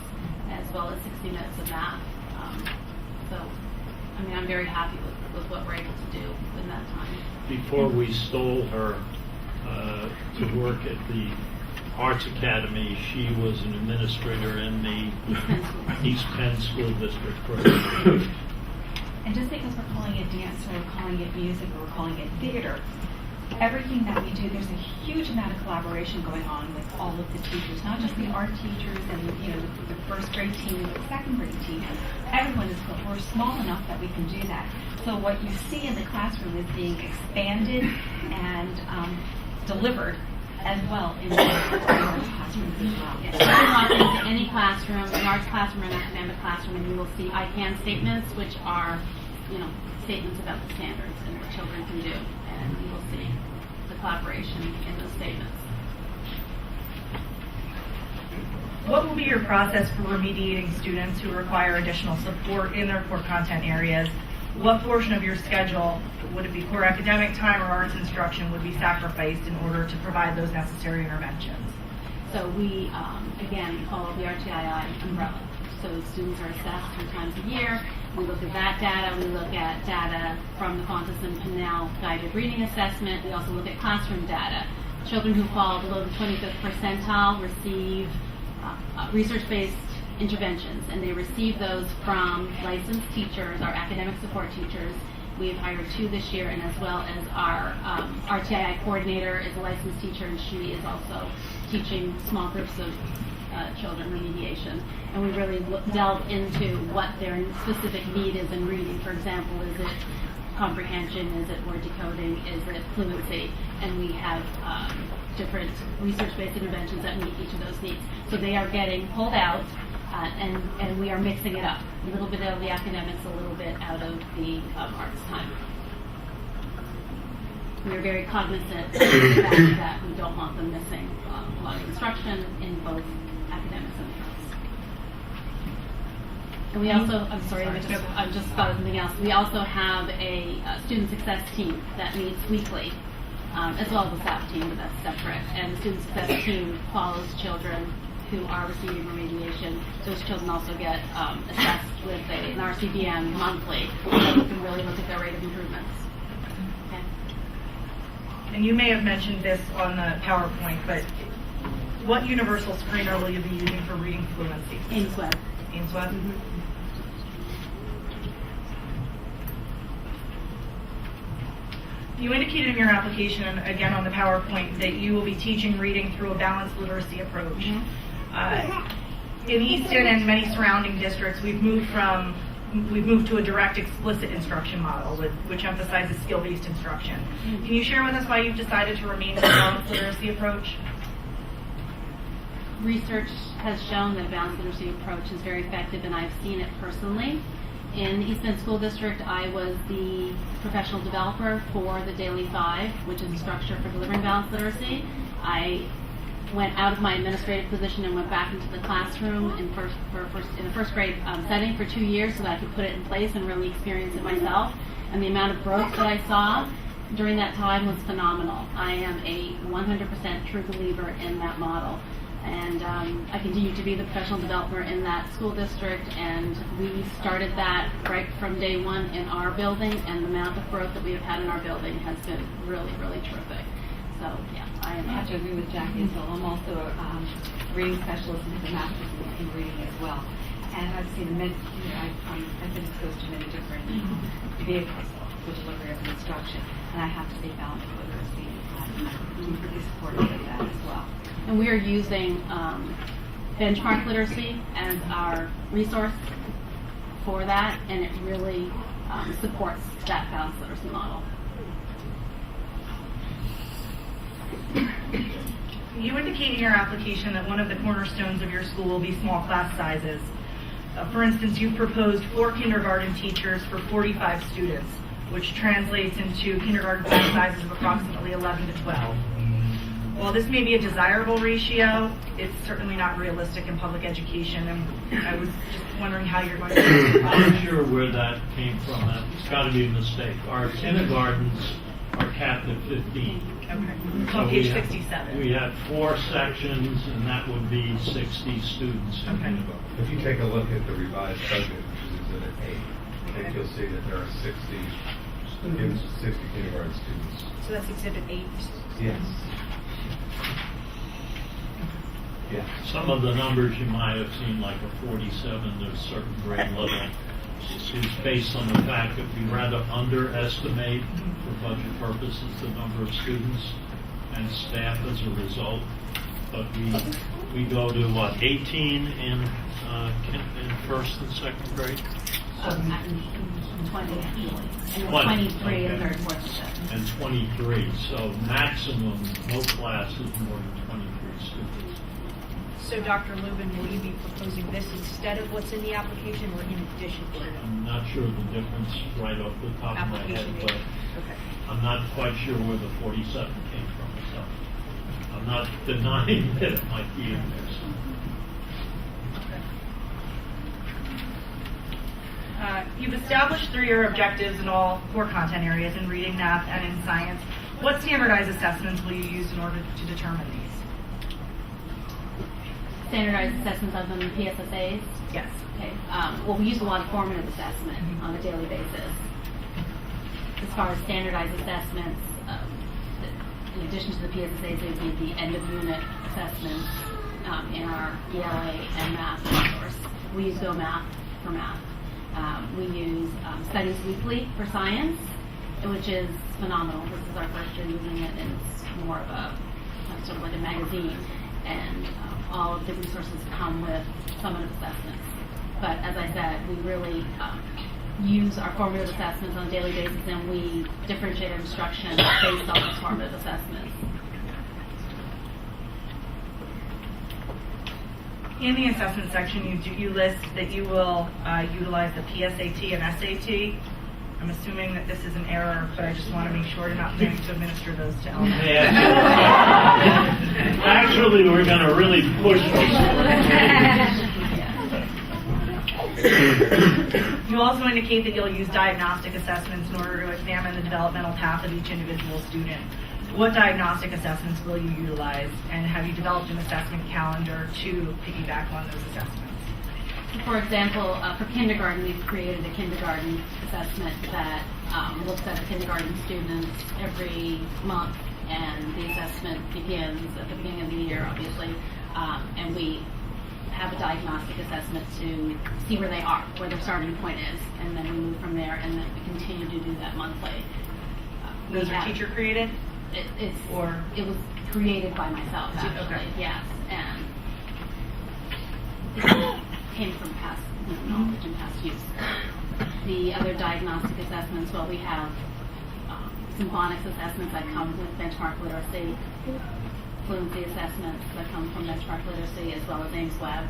as well as 60 minutes of math. I'm very happy with what we're able to do in that time. Before we stole her to work at the Arts Academy, she was an administrator in the East Penn School District program. And just because we're calling it dance, or we're calling it music, or we're calling it theater, everything that we do, there's a huge amount of collaboration going on with all of the teachers, not just the art teachers and the first grade team and the second grade team. Everyone is, we're small enough that we can do that. So what you see in the classroom is being expanded and delivered as well in the arts classrooms as well. Yes, you can walk into any classroom, an arts classroom or an academic classroom, and you will see I can statements, which are, statements about the standards and what children can do. And you will see the collaboration in those statements. What will be your process for remediating students who require additional support in their core content areas? What portion of your schedule, would it be core academic time or arts instruction, would be sacrificed in order to provide those necessary interventions? So we, again, follow the RTII umbrella. So students are assessed 3 times a year. We look at that data. We look at data from the Fontes and Pinnell guided reading assessment. We also look at classroom data. Children who fall below the 25th percentile receive research-based interventions, and they receive those from licensed teachers, our academic support teachers. We've hired 2 this year, and as well as our RTII coordinator is a licensed teacher, and she is also teaching small groups of children remediation. And we really delve into what their specific need is in reading. For example, is it comprehension? Is it word decoding? Is it fluency? And we have different research-based interventions that meet each of those needs. So they are getting pulled out, and we are mixing it up. A little bit out of the academics, a little bit out of the arts time. We are very cognizant of the fact that we don't want them missing a lot of instruction in both academics and the arts. And we also, I just thought of something else. We also have a student success team that meets weekly, as well as a staff team, but that's separate. And the student success team follows children who are receiving remediation. Those children also get assessed with an RCBM monthly, so we can really look at their rate of improvements. and you may have mentioned this on the PowerPoint, but what universal screener will you be using for reading fluency? Ainsworth. Ainsworth? You indicated in your application, and again on the PowerPoint, that you will be teaching reading through a balanced literacy approach. In Easton and many surrounding districts, we've moved to a direct explicit instruction model, which emphasizes skill-based instruction. Can you share with us why you've decided to remain in a balanced literacy approach? Research has shown that a balanced literacy approach is very effective, and I've seen it personally. In the East Bend School District, I was the professional developer for the Daily 5, which is a structure for delivering balanced literacy. I went out of my administrative position and went back into the classroom in the first grade setting for 2 years so that I could put it in place and really experience it myself. And the amount of growth that I saw during that time was phenomenal. I am a 100% true believer in that model. And I continue to be the professional developer in that school district, and we started that right from day one in our building, and the amount of growth that we have had in our building has been really, really terrific. So, yeah, I have to agree with Jackie. So I'm also a reading specialist and have a master's in reading as well. And I've seen I've been exposed to many different vehicles for delivery of instruction, and I have to say balanced literacy. I'm pretty supportive of that as well. And we are using benchmark literacy as our resource for that, and it really supports that balanced literacy model. You indicate in your application that one of the cornerstones of your school will be small class sizes. For instance, you've proposed 4 kindergarten teachers for 45 students, which translates into kindergarten class sizes of approximately 11 to 12. While this may be a desirable ratio, it's certainly not realistic in public education, and I was just wondering how you're going to do it. I'm not sure where that came from. It's got to be a mistake. Our kindergartens are capped at 15. Okay. It's on page 67. We have 4 sections, and that would be 60 students. Okay. If you take a look at the revised budget, which is Exhibit 8, I think you'll see that there are 60 kindergarten students. So that's Exhibit 8. Yes. Yeah. Some of the numbers you might have seen, like a 47 to a certain grade level, is based on the fact that we rather underestimate, for budget purposes, the number of students and staff as a result. But we go to, 18 in first and second grade? 20, and 20, 23 in okay. third and fourth session. And 23, so maximum, no class is more than 23 students. So, Dr. Lubin, will you be proposing this instead of what's in the application or in addition to it? I'm not sure the difference right off the top of my head, Application but Okay. I'm not quite sure where the 47 came from, so I'm not denying that it might be in there. You've established 3-year objectives in all core content areas in reading, math, and in science. What standardized assessments will you use in order to determine these? Standardized assessments of them in PSSAs. Yes. Okay. Well, we use a lot of formative assessment on a daily basis. As far as standardized assessments, in addition to the PSSAs, they would be the end of unit assessments in our ELA and math resource. We use Go Math for math. We use Studies Weekly for science, which is phenomenal. This is our first year using it, and it's more of a sort of like a magazine, and all of the resources come with summative assessments. But as I said, we really use our formative assessments on a daily basis, and we differentiate our instruction based on those formative assessments. In the assessment section, you list that you will utilize the PSAT and SAT. I'm assuming that this is an error, but I just want to make sure you're not planning to administer those to elementary. Actually, we're going to really push this. You also indicate that you'll use diagnostic assessments in order to examine the developmental path of each individual student. What diagnostic assessments will you utilize, and have you developed an assessment calendar to piggyback on those assessments? For example, for kindergarten, we've created a kindergarten assessment that looks at the kindergarten students every month and the assessment begins at the beginning of the year, obviously, and we have a diagnostic assessment to see where they are, where their starting point is, and then we move from there, and then we continue to do that monthly. Those are teacher created? It was created by myself, Okay. actually, yes, and it came from past knowledge and past use. The other diagnostic assessments, well, we have some phonics assessments that come with benchmark literacy, fluency assessments that come from benchmark literacy, as well as Ames Web.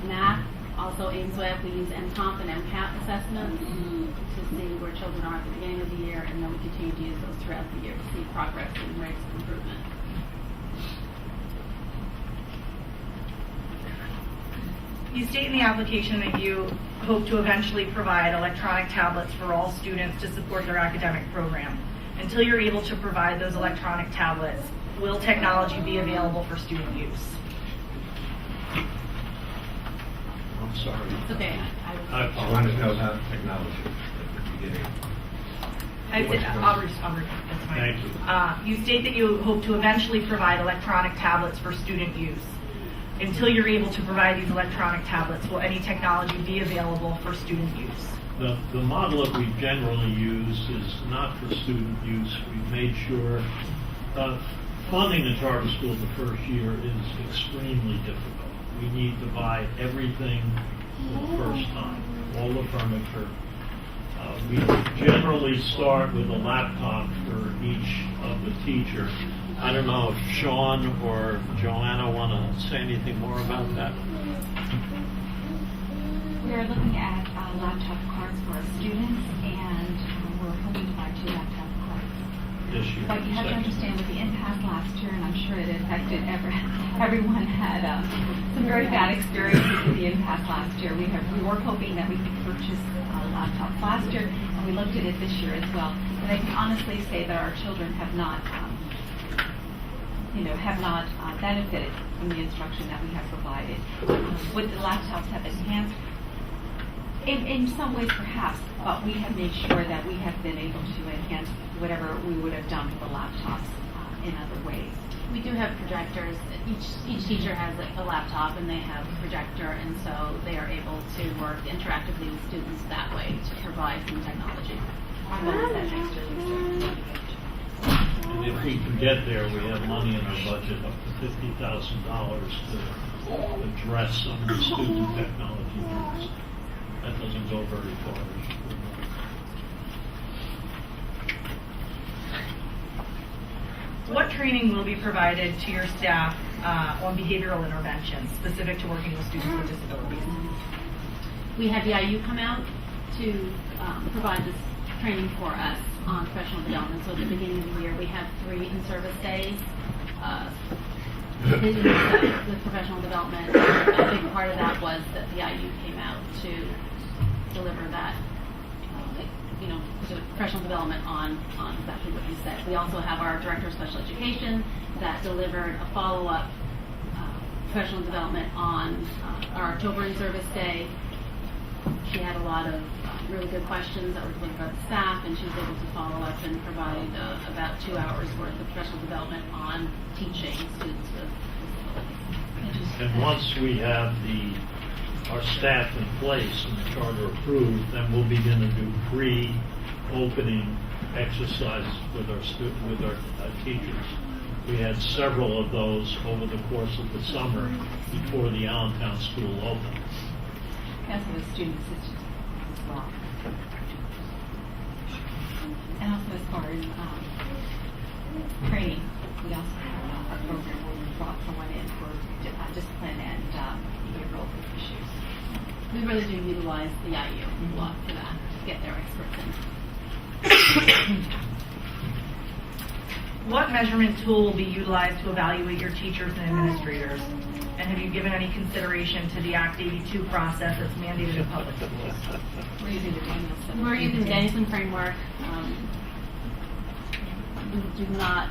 Math, also Ames Web, we use MComp and MCAT assessments to see where children are at the beginning of the year, and then we continue to use those throughout the year to see progress and rates of improvement. You state in the application that you hope to eventually provide electronic tablets for all students to support their academic program. Until you're able to provide those electronic tablets, will technology be available for student use? I'm sorry. It's okay. I wanted to know about technology at the beginning. I'll read that's fine. Thank you. You state that you hope to eventually provide electronic tablets for student use. Until you're able to provide these electronic tablets, will any technology be available for student use? The model that we generally use is not for student use. We've made sure funding a charter school the first year is extremely difficult. We need to buy everything for the first time, all the furniture. We generally start with a laptop for each of the teachers. I don't know if Sean or Joanna want to say anything more about that. We are looking at laptop cards for our students, and we're hoping to buy 2 laptop cards. This year. But you have to understand with the impasse last year, and I'm sure it affected everyone had some very bad experiences with the impasse last year. We were hoping that we could purchase laptops last year, and we looked at it this year as well. And I can honestly say that our children have not benefited from the instruction that we have provided. Would the laptops have enhanced? In some ways, perhaps, but we have made sure that we have been able to enhance whatever we would have done with the laptops in other ways. We do have projectors. Each teacher has a laptop, and they have a projector, and so they are able to work interactively with students that way to provide some technology. And if we can get there, we have money in our budget up to $50,000 to address some of the student technology needs. That doesn't go very far. What training will be provided to your staff on behavioral interventions specific to working with students with disabilities? We had the IU come out to provide this training for us on professional development. So at the beginning of the year, we had 3 in-service days. With professional development, a big part of that was that the IU came out to deliver that, professional development on exactly what you said. We also have our Director of Special Education that delivered a follow-up professional development on our October in-service day. She had a lot of really good questions that were delivered by the staff, and she was able to follow up and provide about 2 hours worth of professional development on teaching students with disabilities. And once we have our staff in place and the charter approved, then we'll begin to do pre-opening exercises with our teachers. We had several of those over the course of the summer before the Allentown school opened. As with student assistance as well. And also as far as training, we also have our program where we brought someone in for discipline and behavioral issues. We really do utilize the IU a lot for that, to get their experts in. What measurement tool will be utilized to evaluate your teachers and administrators? And have you given any consideration to the Act 82 process that's mandated in public schools? We're using the Danielson. We're using Danielson framework. We do not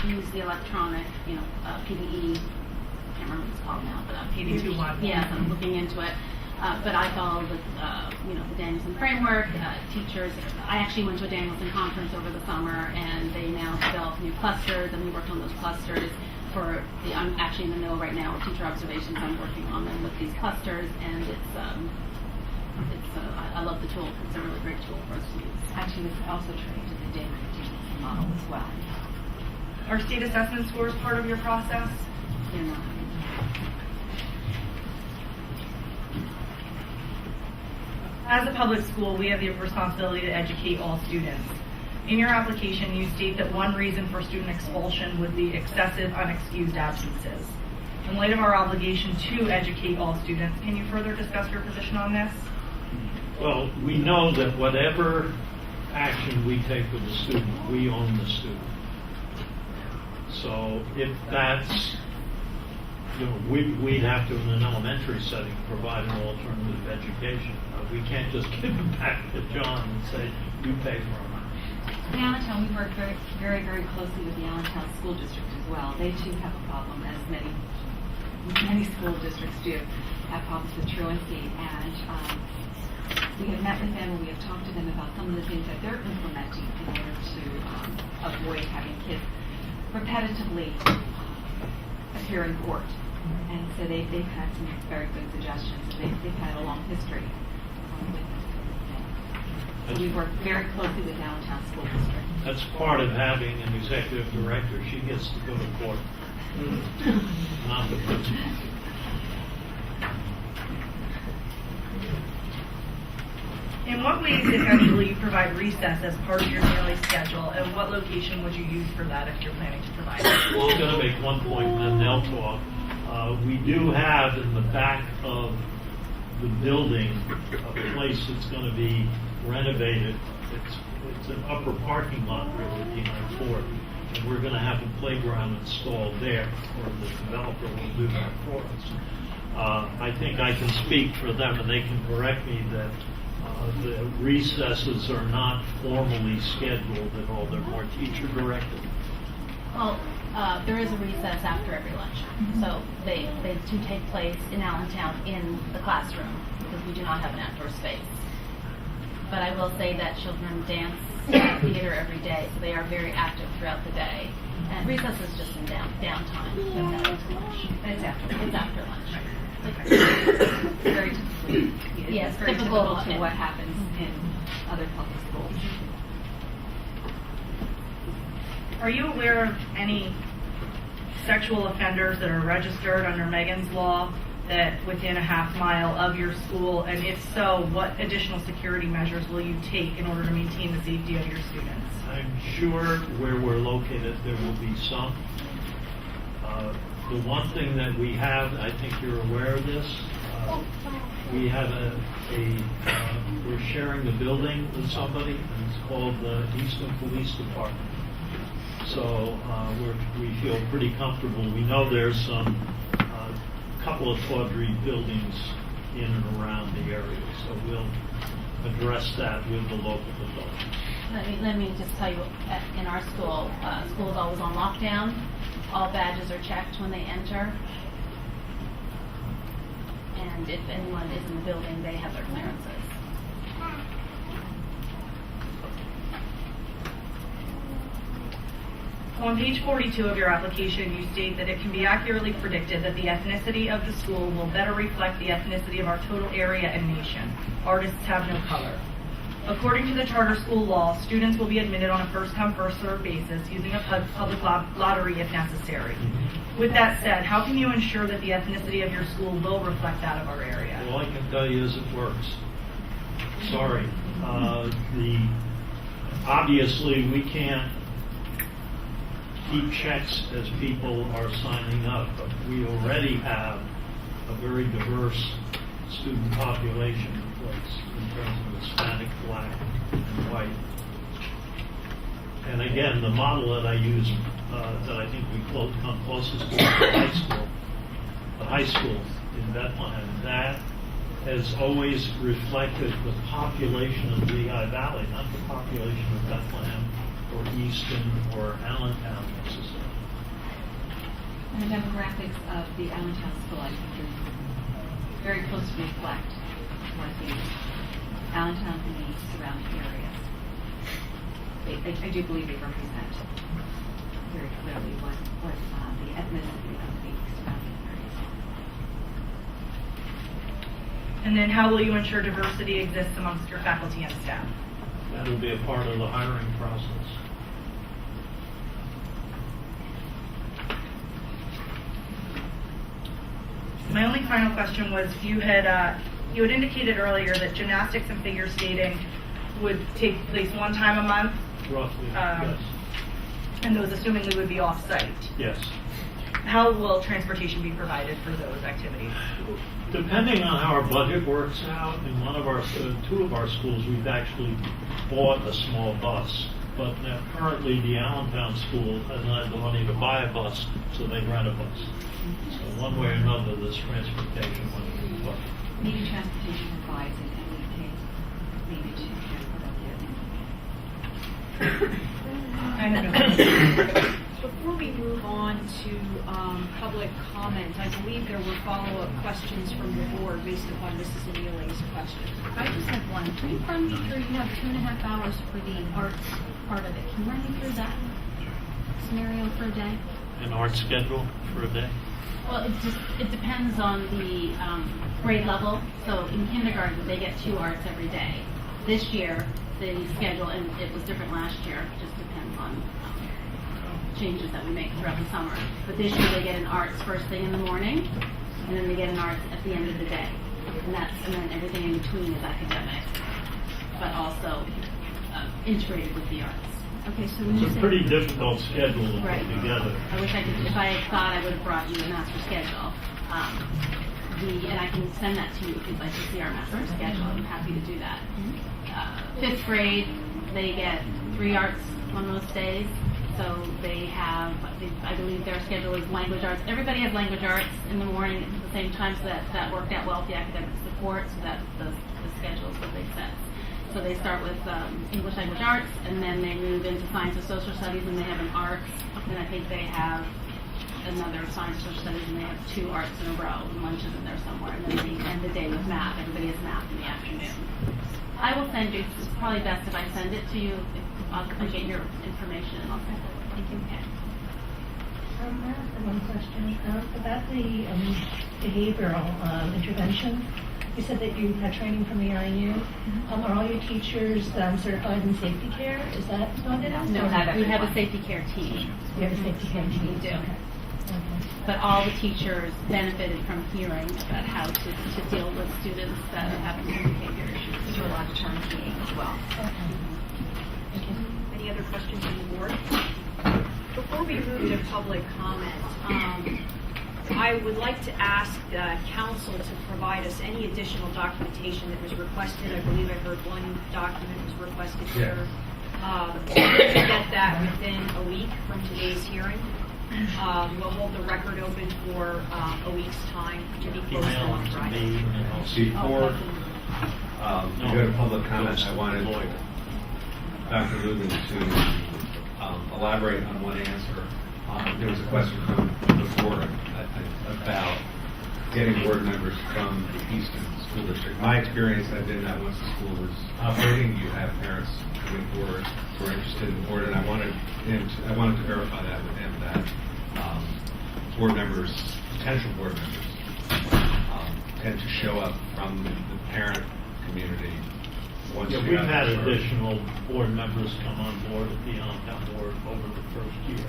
use the electronic, PDE. I can't remember what it's called now, but PD 2.1. Yes, I'm looking into it. But I follow the Danielson framework. Teachers, I actually went to a Danielson conference over the summer, and they now develop new clusters, and we worked on those clusters I'm actually in the middle right now with teacher observations. I'm working on them with these clusters, and I love the tool. It's a really great tool for us to use. Actually, was also trained in the Danielson model as well. Are state assessment scores part of your process? They're not. As a public school, we have the responsibility to educate all students. In your application, you state that one reason for student expulsion would be excessive unexcused absences. In light of our obligation to educate all students, can you further discuss your position on this? Well, we know that whatever action we take with the student, we own the student. So if that's, we'd have to, in an elementary setting, provide an alternative education. We can't just give it back to John and say, you pay for it. In Allentown, we work very, very, very closely with the Allentown School District as well. They too have a problem, as many school districts do, have problems with truancy. And we have met with them and we have talked to them about some of the things that they're implementing in order to avoid having kids repetitively appear in court. And so they've had some very good suggestions. They've had a long history with this. We work very closely with Allentown School District. That's part of having an executive director. She gets to go to court, not the principal. In what ways, if any, will you provide recess as part of your daily schedule, and what location would you use for that if you're planning to provide it? Well, I'm going to make one point and then they'll talk. We do have in the back of the building a place that's going to be renovated. It's an upper parking lot really behind Ford, and we're going to have a playground installed there, or the developer will do that for us. I think I can speak for them, and they can correct me that the recesses are not formally scheduled at all; they're more teacher directed. Well, there is a recess after every lunch. So they do take place in Allentown in the classroom because we do not have an outdoor space. But I will say that children dance theater every day, so they are very active throughout the day. And recess is just in downtime. It's after lunch. Very typical. Yes, It's very typical typical to what happens in other public schools. Are you aware of any sexual offenders that are registered under Megan's law that within a half mile of your school? And if so, what additional security measures will you take in order to maintain the safety of your students? I'm sure where we're located, there will be some. The one thing that we have, I think you're aware of this, we have we're sharing the building with somebody, and it's called the Easton Police Department. So we feel pretty comfortable. We know there's some couple of tawdry buildings in and around the area, so we'll address that with the local authorities. Let me just tell you, in our school, school is always on lockdown. All badges are checked when they enter. And if anyone is in the building, they have their clearances. On page 42 of your application, you state that it can be accurately predicted that the ethnicity of the school will better reflect the ethnicity of our total area and nation. Artists have no color. According to the charter school law, students will be admitted on a first-come, first-served basis using a public lottery if necessary. With that said, how can you ensure that the ethnicity of your school will reflect that of our area? All I can tell you is it works. Sorry. Obviously, we can't keep checks as people are signing up, but we already have a very diverse student population in place in terms of Hispanic, Black, and white. And again, the model that I use, that I think we come closest to, is the high school in Bethlehem. That has always reflected the population of Lehigh Valley, not the population of Bethlehem or Easton or Allentown necessarily. And the demographics of the Allentown School, I think, very closely reflect what the Allentown and the surrounding areas. I do believe they represent very clearly what the ethnicity of the surrounding areas are. And then how will you ensure diversity exists amongst your faculty and staff? That will be a part of the hiring process. My only final question was you had indicated earlier that gymnastics and figure skating would take place one time a month, Roughly, yes. and those assumingly would be off-site. Yes. How will transportation be provided for those activities? Depending on how our budget works out, in two of our schools, we've actually bought a small bus. But now currently, the Allentown school hasn't had the money to buy a bus, so they rent a bus. So one way or another, this transportation money will be budgeted. Maybe transportation provides it, and we pay maybe to put up I have no questions. Before we move on to public comment, I believe there were follow-up questions from the board based upon Mrs. Anealy's question. I just have one. Can you run me through, you have 2.5 hours for the arts part of it. Can you run me through that scenario for a day? An art schedule for a day? Well, it depends on the grade level. So in kindergarten, they get 2 arts every day. This year, the schedule, and it was different last year, just depends on changes that we make throughout the summer. But this year, they get an arts first thing in the morning, and then they get an arts at the end of the day. And then everything in between is academic, but also integrated with the arts. Okay, so when you It's a say pretty difficult schedule to Right. put together. I wish I could, if I had thought, I would have brought you a master schedule. And I can send that to you if you'd like to see our master schedule. I'm happy to do that. 5th grade, they get 3 arts on most days. So they have, I believe their schedule is language arts. Everybody has language arts in the morning at the same time, so that worked out well with the academic support, so that the schedule is what they set. So they start with English language arts, and then they move into science and social studies, and they have an arts, and I think they have another science and social studies, and they have 2 arts in a row, and lunches in there somewhere, and then they end the day with math. Everybody has math in the afternoon. I will send you, it's probably best if I send it to you. I'll get your information and I'll send it. Thank you. Okay. I have one question about the behavioral intervention. You said that you had training from the IU. Are all your teachers certified in safety care? Is that what it is? No, we have a safety care team. You have a safety care team? We do. Okay. But all the teachers benefited from hearing about how to deal with students that are having behavior issues. We do a lot of term teaching as well. Any other questions from the board? Before we move to public comment, I would like to ask council to provide us any additional documentation that was requested. I believe I heard one document was requested here. To get that within a week from today's hearing. We'll hold the record open for a week's time to be posted Email on to Friday. me and I'll see. Before you go to public comment, I wanted Dr. Lubin to elaborate on one answer. There was a question from before about getting board members from the Easton School District. My experience has been that once the school was operating, you have parents coming forward who are interested in the board, and I wanted to verify that with him that board members, potential board members, tend to show up from the parent community. Once Yeah, you we've have had the- additional board members come on board at the Allentown board over the first year,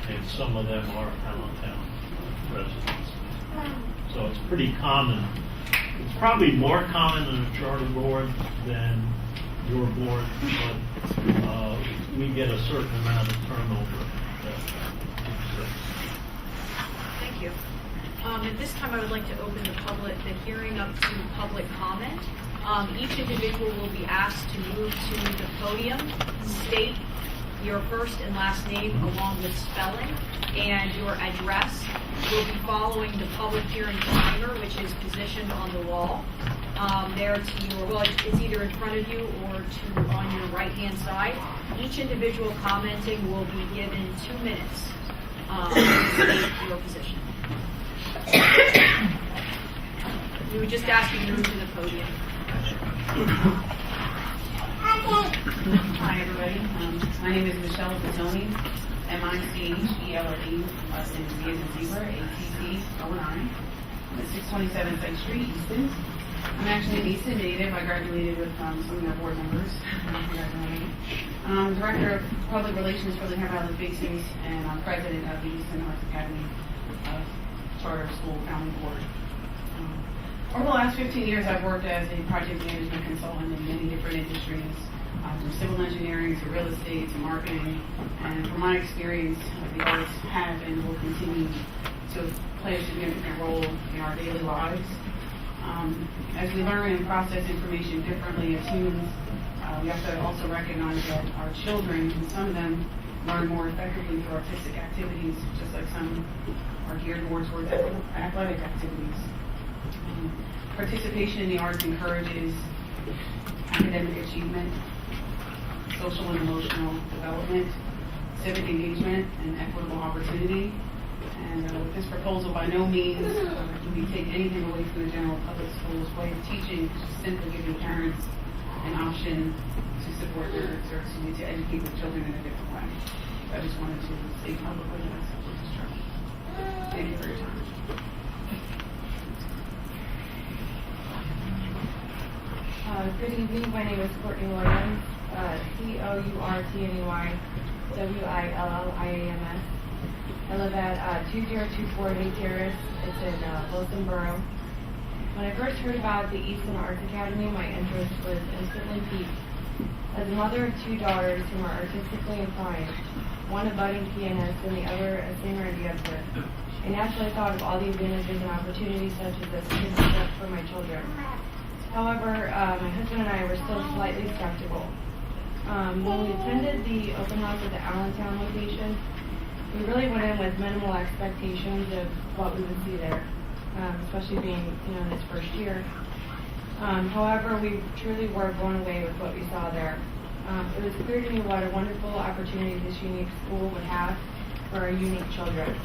and some of them are Allentown residents. So it's pretty common. It's probably more common in a charter board than your board, but we get a certain amount of turnover. Thank you. At this time, I would like to open the hearing up to public comment. Each individual will be asked to move to the podium, state your first and last name along with spelling and your address. We'll be following the public hearing timer, which is positioned on the wall. There to your, well, it's either in front of you or on your right-hand side. Each individual commenting will be given 2 minutes to state your position. We would just ask you to move to the podium. Hi, everybody. My name is Michelle Bottoni, M-I-C-H-E-L-L-E, last name is Z as in zebra, A-T-T-O-N-I. I'm at 627 Site Street, Easton. I'm actually an Easton native. I graduated with some of my board members. I'm Director of Public Relations for the Lehigh Valley Faces, and I'm President of the Easton Arts Academy Charter School Founding Board. Over the last 15 years, I've worked as a project management consultant in many different industries, from civil engineering to real estate to marketing. And from my experience, the arts have and will continue to play a significant role in our daily lives. As we learn and process information differently as humans, we have to also recognize that our children, and some of them, learn more effectively through artistic activities, just like some are geared more towards athletic activities. Participation in the arts encourages academic achievement, social and emotional development, civic engagement, and equitable opportunity. And with this proposal, by no means do we take anything away from the general public schools' way of teaching, just simply giving parents an option to support their, or to educate their children in a different way. So I just wanted to state publicly that I support this charge. Thank you for your time. Good evening. My name is Courtney Williams, C-O-U-R-T-N-E-Y W-I-L-L-I-A-M-S. I live at 2024 Hay Terrace. It's in Wilson Borough. When I first heard about the Easton Arts Academy, my interest was instantly piqued. As a mother of two daughters whom are artistically inclined, one a budding pianist and the other a singer and dancer, I naturally thought of all the advantages and opportunities such as this could present for my children. However, my husband and I were still slightly skeptical. When we attended the open house at the Allentown location, we really went in with minimal expectations of what we would see there, especially being, in its first year. However, we truly were blown away with what we saw there. It was clear to me what a wonderful opportunity this unique school would have for our unique children.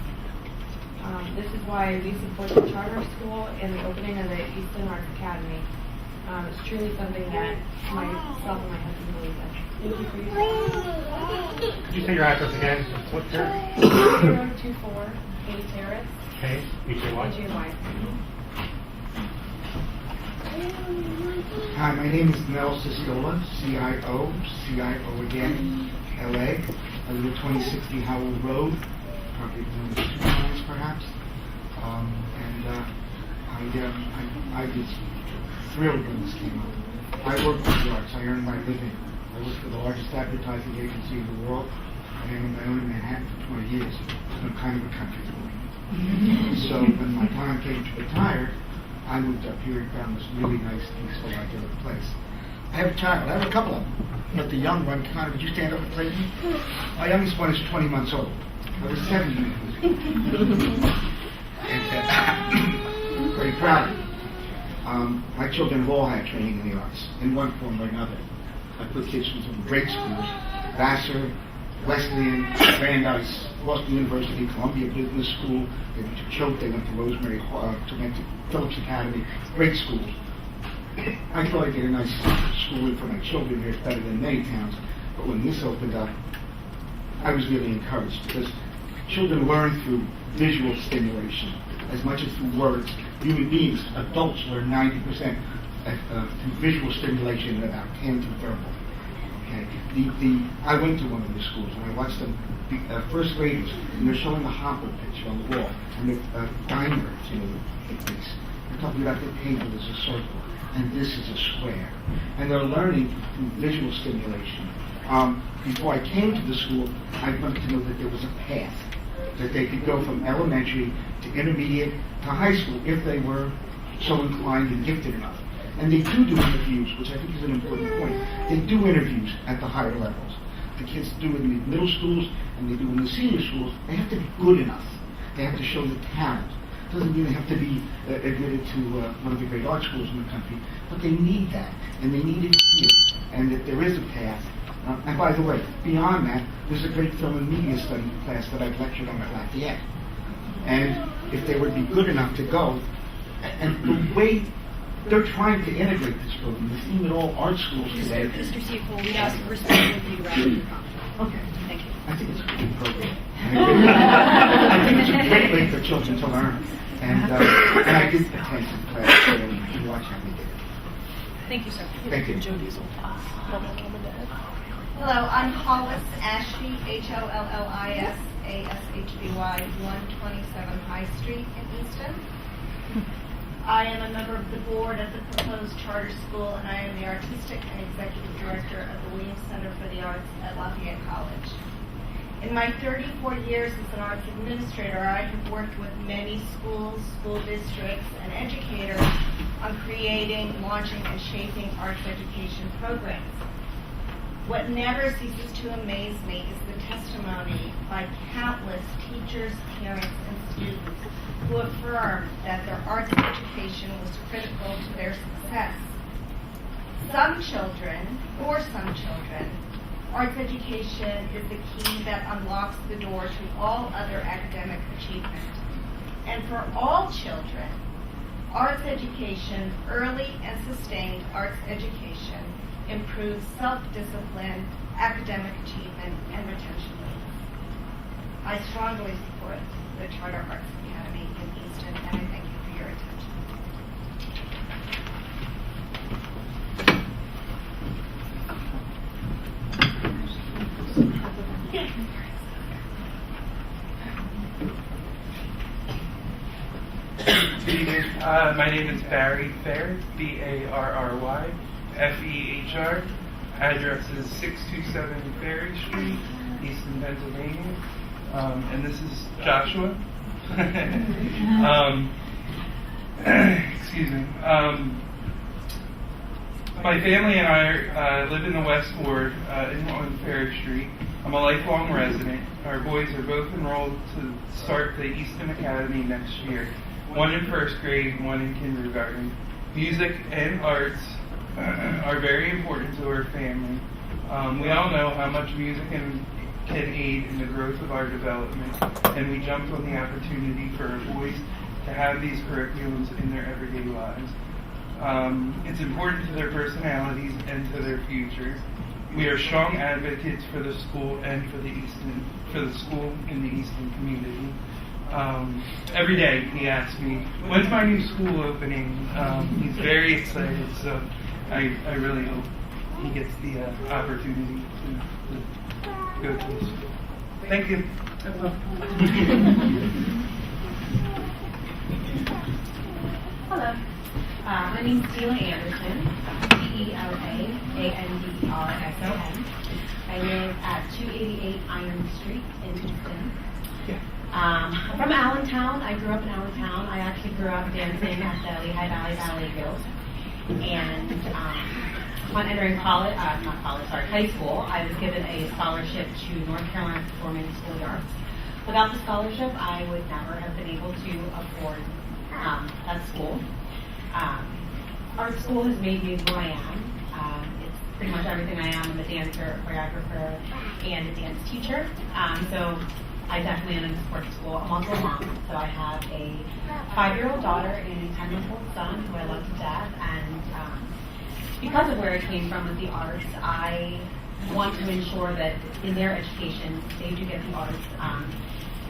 This is why we support the charter school and the opening of the Easton Arts Academy. It's truly something that myself and my husband believe in. Thank you for your time. Could you say your address again? What's your? 024 Hay Terrace. Okay, H-A-Y. H-A-Y. Hi, my name is Mel Sistola, C-I-O again, L-A. I live at 2060 Howell Road, probably known as 2 times perhaps. I was thrilled when this came up. I work with the arts. I earn my living. I work for the largest advertising agency in the world. I owned my own in Manhattan for 20 years. I'm kind of a country boy. So when my time came to retire, I moved up here and found this really nice, peaceful, idyllic place. I have a child. I have a couple of them. But the young one, Connor, would you stand up and play with me? My youngest one is 20 months old. I was 7 years. And very proud of you. My children have all had training in the arts, in one form or another. I put kids through some great schools: Vassar, Wesleyan, Brandeis, Boston University, Columbia Business School. They went to Choate, they went to Rosemary, went to Phillips Academy. Great schools. I thought I'd get a nice schooling for my children here. It's better than many towns. But when this opened up, I was really encouraged, because children learn through visual stimulation as much as through words. Human beings, adults, learn 90% through visual stimulation and about 10 through verbal. Okay. I went to one of the schools and I watched them, first graders, and they're showing a hopper picture on the wall, and the diner, they're talking about the table as a circle, and this is a square. And they're learning through visual stimulation. Before I came to the school, I wanted to know that there was a path, that they could go from elementary to intermediate to high school if they were so inclined and gifted enough. And they do interviews, which I think is an important point. They do interviews at the higher levels. The kids do it in the middle schools and they do it in the senior schools. They have to be good enough. They have to show the talent. It doesn't mean they have to be admitted to one of the great art schools in the country, but they need that, and they need it here, and that there is a path. And by the way, beyond that, there's a great film and media study class that I've lectured on at Lafayette. And if they would be good enough to go, And the way they're trying to integrate this program, it's even all art schools today. Mr. Seacole, we asked to respond with you rather than comment. Okay. Thank you. I think it's a good program. I think it's a great way for children to learn. And I did attend some class and watch how they did it. Thank you, sir. Thank you. Hello, I'm Hollis Ashby, Hollis, Ashby, 127 High Street in Easton. I am a member of the board of the proposed charter school, and I am the artistic and executive director of the Williams Center for the Arts at Lafayette College. In my 34 years as an arts administrator, I have worked with many schools, school districts, and educators on creating, launching, and shaping arts education programs. What never ceases to amaze me is the testimony by countless teachers, parents, and students who affirm that their arts education was critical to their success. For some children, arts education is the key that unlocks the door to all other academic achievement. And for all children, arts education, early and sustained arts education, improves self-discipline, academic achievement, and retention rates. I strongly support the Charter Arts Academy in Easton, and I thank you for your attention. Good evening. My name is Barry Fair, Barry, Fehr. Address is 627 Ferry Street, Easton, Pennsylvania. And this is Joshua. Excuse me. My family and I live in the West Ward on Ferry Street. I'm a lifelong resident. Our boys are both enrolled to start the Easton Academy next year. One in first grade, one in kindergarten. Music and arts are very important to our family. We all know how much music can aid in the growth of our development, and we jumped on the opportunity for our boys to have these curriculums in their everyday lives. It's important to their personalities and to their futures. We are strong advocates for the school and for the school in the Easton community. Every day he asks me, when's my new school opening? He's very excited, so I really hope he gets the opportunity to go to the school. Thank you. Hello. My name is Sheila Anderson, Elaanderson. I live at 288 Iron Street in Easton. I'm from Allentown. I grew up in Allentown. I actually grew up dancing at the Lehigh Valley Ballet Guild. And upon entering high school, I was given a scholarship to North Carolina Performing School of the Arts. Without the scholarship, I would never have been able to afford that school. Art school has made me who I am. It's pretty much everything I am. I'm a dancer, a choreographer, and a dance teacher. So I definitely am in a sports school. I'm also a mom, so I have a 5-year-old daughter and a 10-month-old son who I love to death. And because of where I came from with the arts, I want to ensure that in their education they do get the arts.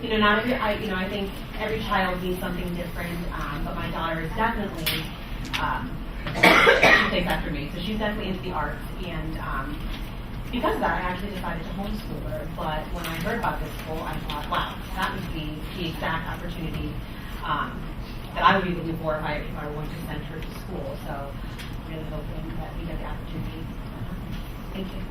Not every. I think every child needs something different, but my daughter is definitely. She takes after me, so she's definitely into the arts, and because of that, I actually decided to homeschool her. But when I heard about this school, I thought, wow, that would be the exact opportunity that I would be looking for if I wanted to send her to school. So I'm really hoping that we get the opportunity. Thank you.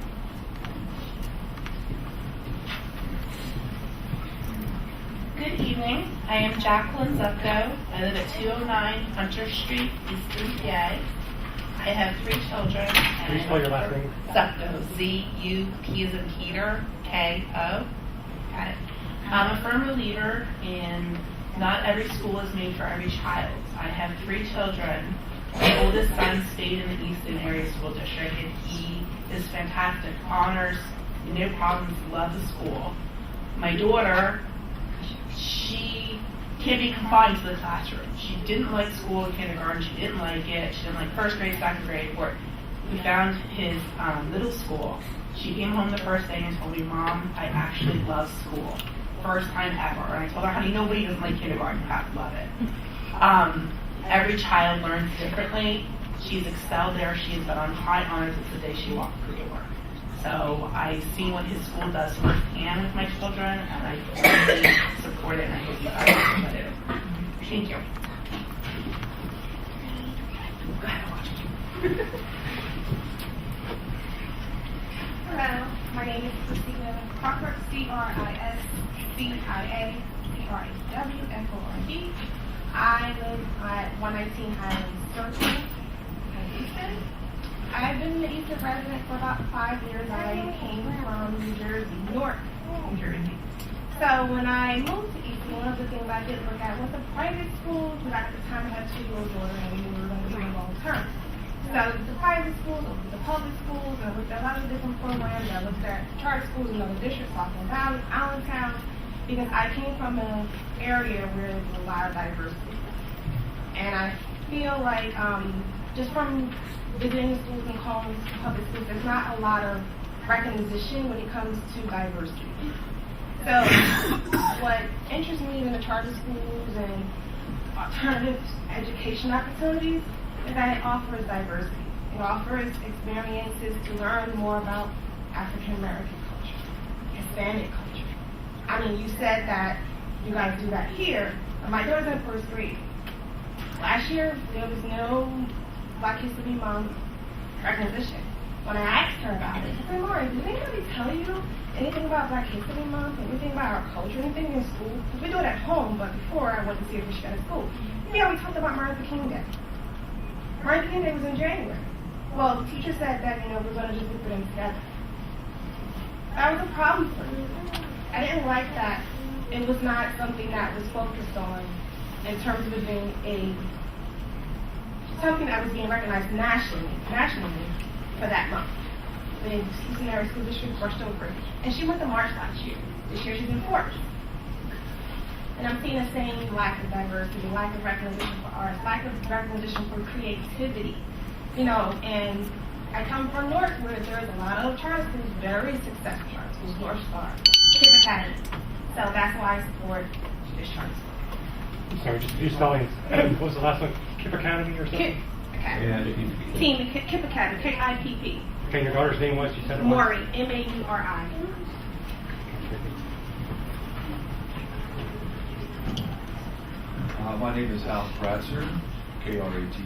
Good evening. I am Jacqueline Zupko. I live at 209 Hunter Street, Easton, PA. I have 3 children. Can you spell your last name? Zupko. Z-U-P as in Peter, K-O. Got it. I'm a firm believer in not every school is made for every child. I have 3 children. My oldest son stayed in the Easton Area School District, and he is fantastic. Honors, no problems, loves the school. My daughter, she can't be confined to the classroom. She didn't like school in kindergarten. She didn't like it. She didn't like first grade, second grade, fourth. We found his middle school. She came home the first day and told me, Mom, I actually love school. First time ever. And I told her, honey, nobody doesn't like kindergarten. You have to love it. Every child learns differently. She's excelled there. She has been on high honors since the day she walked through the door. So I see what his school does firsthand with my children, and I totally support it, and I hope you guys will too. Thank you. Go ahead, watch. Hello, my name is Christina Crocker, Chriscia, CRAWFORD. I live at 119 Highland Circle in Easton. I've been an Easton resident for about 5 years. I came from New Jersey, Newark, New Jersey. So when I moved to Easton, one of the things I did look at was the private schools, because at the time I had a 2-year-old daughter and we were going to do it long term. So I looked at the private schools, I looked at the public schools, and I looked at a lot of different programs. I looked at charter schools in other districts, Rockland Valley, Allentown, because I came from an area where there was a lot of diversity. And I feel like just from visiting schools and homes, public schools, there's not a lot of recognition when it comes to diversity. So what interests me in the charter schools and alternative education opportunities is that it offers diversity. It offers experiences to learn more about African American culture, Hispanic culture. I mean, you said that you guys do that here. My daughter's in first grade. Last year, there was no Black History Month recognition. When I asked her about it, I said, Lauren, did anybody tell you anything about Black History Month, anything about our culture, anything in school? Because we do it at home, but before I went to see if she got at school. Yeah, we talked about Martin Luther King Day. Martin Luther King Day was in January. Well, the teacher said that, we're going to just put them together. That was a problem for me. I didn't like that it was not something that was focused on in terms of it being something that was being recognized nationally for that month. The Eastern Area School District brushed over it. And she went to March last year. This year she's in fourth. And I'm seeing the same lack of diversity, lack of recognition for arts, lack of recognition for creativity. And I come from North where there's a lot of charter schools, very successful charter schools, North Star, Kip Academy. So that's why I support this charter school. I'm sorry, just a few spellings. What was the last one? Kip Academy or something? Kip Academy. Team Kip Academy, KIPP. Okay, your daughter's name was, you said it was? Maury, Mauri. My name is Al Kratzer, Kratzer.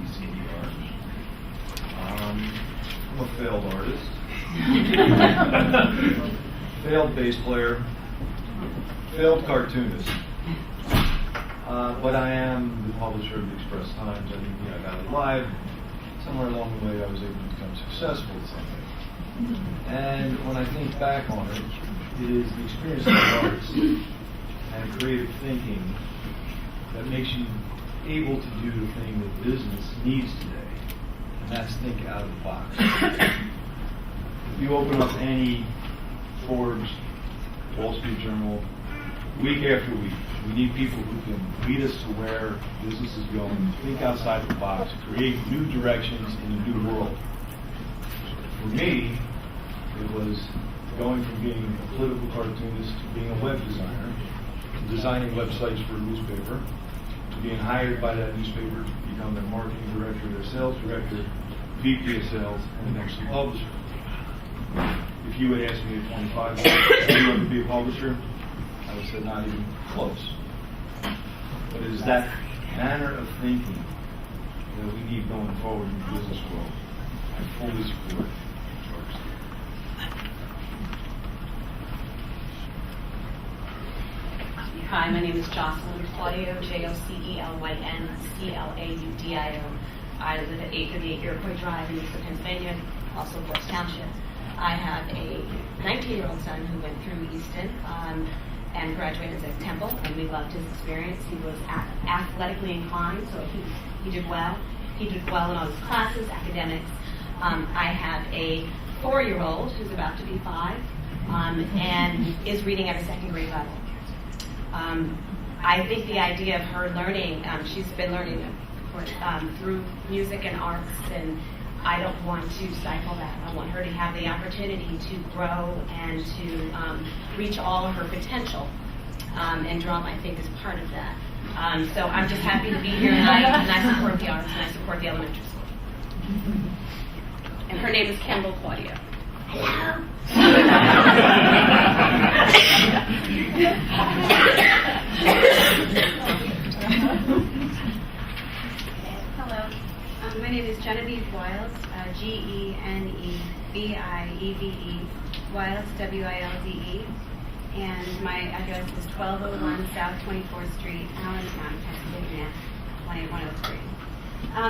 I'm a failed artist, failed bass player, failed cartoonist, but I am the publisher of the Express Times and the Valley Live. Somewhere along the way I was able to become successful at something. And when I think back on it, it is the experience of the arts and creative thinking that makes you able to do the thing that business needs today, and that's think out of the box. If you open up any Forbes, Wall Street Journal, week after week, we need people who can lead us to where business is going, think outside the box, create new directions in a new world. For me, it was going from being a political cartoonist to being a web designer, to designing websites for a newspaper, to being hired by that newspaper to become their marketing director, their sales director, VP of sales, and eventually publisher. If you had asked me at 25, would you ever be a publisher? I would have said not even close. But it is that manner of thinking that we need going forward in the business world. I fully support it. Hi, my name is Jocelyn Claudio, Jocelyn Claudio. I live at 838 Iroquois Drive in Eastern Pennsylvania, also Forest Township. I have a 19-year-old son who went through Easton and graduated at Temple, and we loved his experience. He was athletically inclined, so he did well. He did well in all his classes, academics. I have a 4-year-old who's about to be 5 and is reading at a second grade level. I think the idea of her learning, she's been learning, of course, through music and arts, and I don't want to stifle that. I want her to have the opportunity to grow and to reach all of her potential. And drama, I think, is part of that. So I'm just happy to be here tonight, and I support the arts, and I support the elementary school. And her name is Kendall Claudia. Hello. Hello. My name is Genevieve Wilds, Genevieve, Wilds, Wilde, and my address is 1201 South 24th Street, Allentown, Pennsylvania, 28103.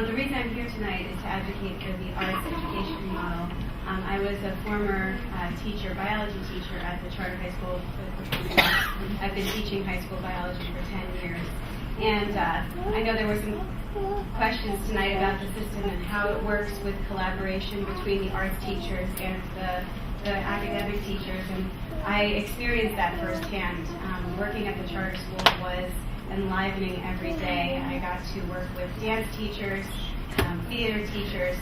The reason I'm here tonight is to advocate for the arts education model. I was a former teacher, biology teacher at the charter high school for the performing arts. I've been teaching high school biology for 10 years. And I know there were some questions tonight about the system and how it works with collaboration between the arts teachers and the academic teachers. And I experienced that firsthand. Working at the charter school was enlivening every day. I got to work with dance teachers, theater teachers,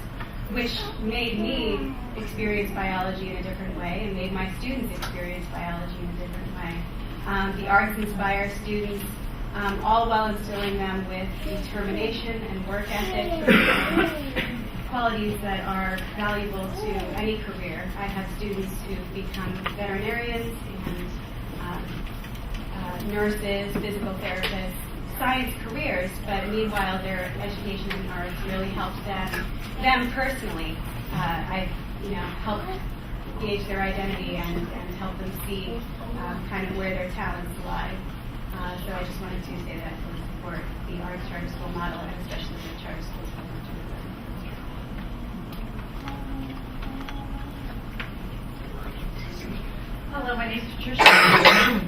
which made me experience biology in a different way and made my students experience biology in a different way. The arts inspire students, all while instilling them with determination and work ethic, qualities that are valuable to any career. I have students who've become veterinarians and nurses, physical therapists, science careers, but meanwhile their education in arts really helps them personally. I've helped gauge their identity and help them see kind of where their talents lie. So I just wanted to say that to support the arts charter school model and especially the charter schools. Hello, my name is Patricia. Patricia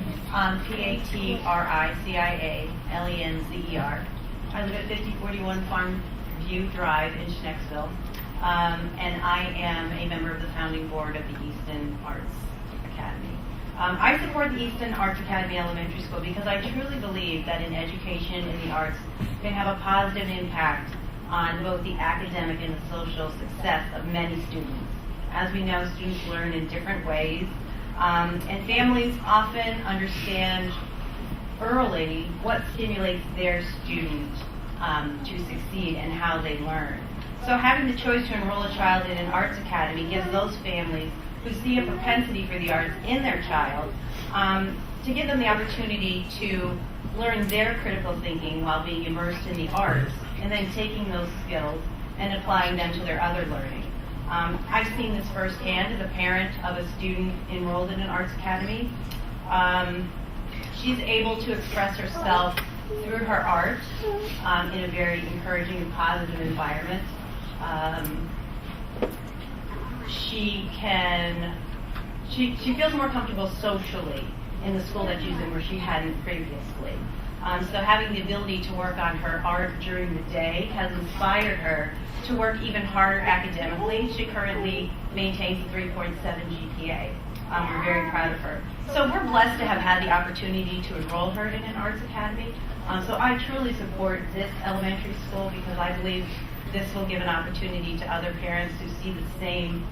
Lenzer. I live at 5041 Farm View Drive in Schnecksville, and I am a member of the founding board of the Easton Arts Academy. I support the Easton Arts Academy Elementary School because I truly believe that in education in the arts can have a positive impact on both the academic and the social success of many students. As we know, students learn in different ways. And families often understand early what stimulates their student to succeed and how they learn. So having the choice to enroll a child in an arts academy gives those families who see a propensity for the arts in their child to give them the opportunity to learn their critical thinking while being immersed in the arts and then taking those skills and applying them to their other learning. I've seen this firsthand as a parent of a student enrolled in an arts academy. She's able to express herself through her art in a very encouraging and positive environment. She feels more comfortable socially in the school that she's in where she hadn't previously. So having the ability to work on her art during the day has inspired her to work even harder academically. She currently maintains a 3.7 GPA. We're very proud of her. So we're blessed to have had the opportunity to enroll her in an arts academy. So I truly support this elementary school because I believe this will give an opportunity to other parents who see the same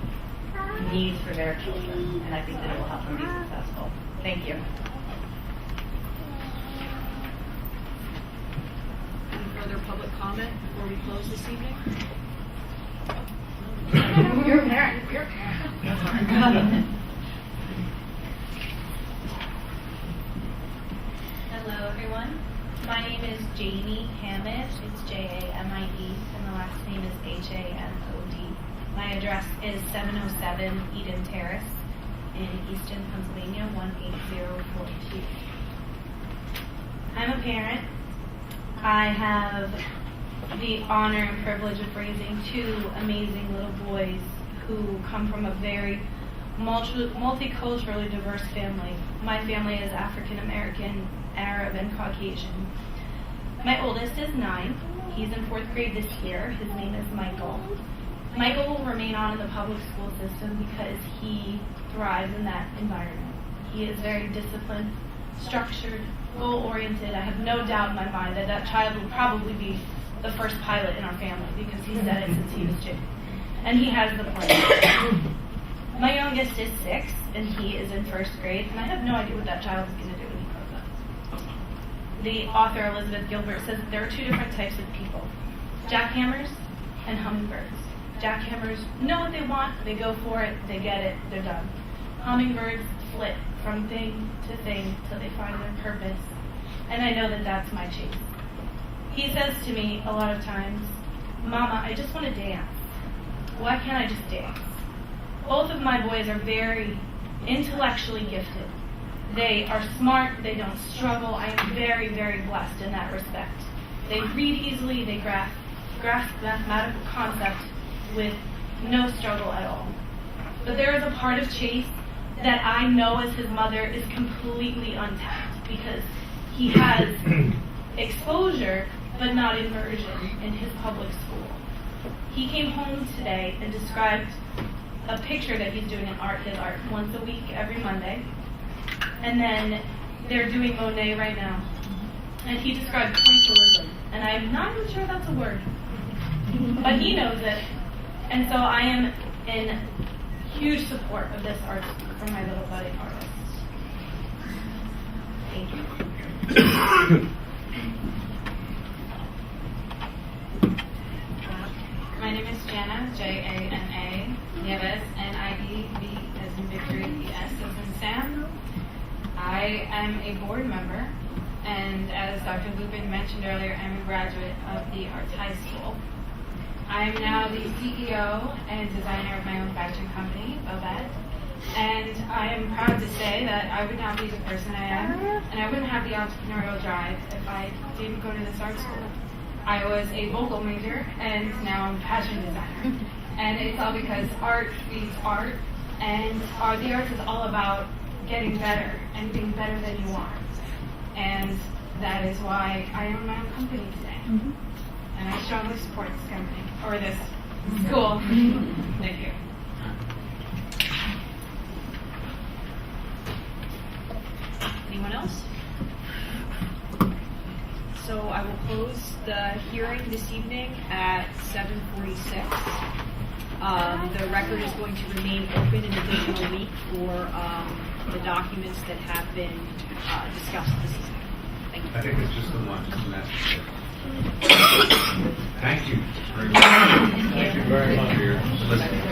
needs for their children. And I think that it will help them be successful. Thank you. Any further public comment before we close this evening? Your parent. Your parent. Hello, everyone. My name is Jamie Hammett. It's Jamie, and the last name is Hamod. My address is 707 Eden Terrace in Easton, Pennsylvania, 18042. I'm a parent. I have the honor and privilege of raising two amazing little boys who come from a very multiculturally diverse family. My family is African American, Arab, and Caucasian. My oldest is 9. He's in 4th grade this year. His name is Michael. Michael will remain on in the public school system because he thrives in that environment. He is very disciplined, structured, goal-oriented. I have no doubt in my mind that that child will probably be the first pilot in our family because he's said it since he was 2. And he has the plan. My youngest is 6, and he is in 1st grade, and I have no idea what that child is going to do when he grows up. The author, Elizabeth Gilbert, says that there are 2 different types of people, jackhammers and hummingbirds. Jackhammers know what they want, they go for it, they get it, they're done. Hummingbirds flit from thing to thing till they find their purpose, and I know that that's my chase. He says to me a lot of times, Mama, I just want to dance. Why can't I just dance? Both of my boys are very intellectually gifted. They are smart, they don't struggle. I am very, very blessed in that respect. They read easily, they grasp mathematical concept with no struggle at all. But there is a part of Chase that I know as his mother is completely untapped because he has exposure but not immersion in his public school. He came home today and described a picture that he's doing in his art once a week, every Monday. And then they're doing Monet right now. And he described pointillism. And I'm not even sure that's a word. But he knows it. And so I am in huge support of this art for my little budding artist. Thank you. My name is Jana, Jana, Nieves, N-I-E-V as in Victory, E-S as in Sam. I am a board member, and as Dr. Lubin mentioned earlier, I'm a graduate of the Arts High School. I am now the CEO and designer of my own fashion company, Boe, and I am proud to say that I would not be the person I am, and I wouldn't have the entrepreneurial drive if I didn't go to this art school. I was a vocal major, and now I'm a fashion designer. And it's all because art feeds art, and the arts is all about getting better and being better than you are. And that is why I own my own company today. Mm-hmm. And I strongly support this company, or this school. Thank you. Anyone else? So I will close the hearing this evening at 7:46. The record is going to remain open an additional week for the documents that have been discussed this evening. Thank you. I think it's just the one. Thank you very much. Thank you very much for your listening.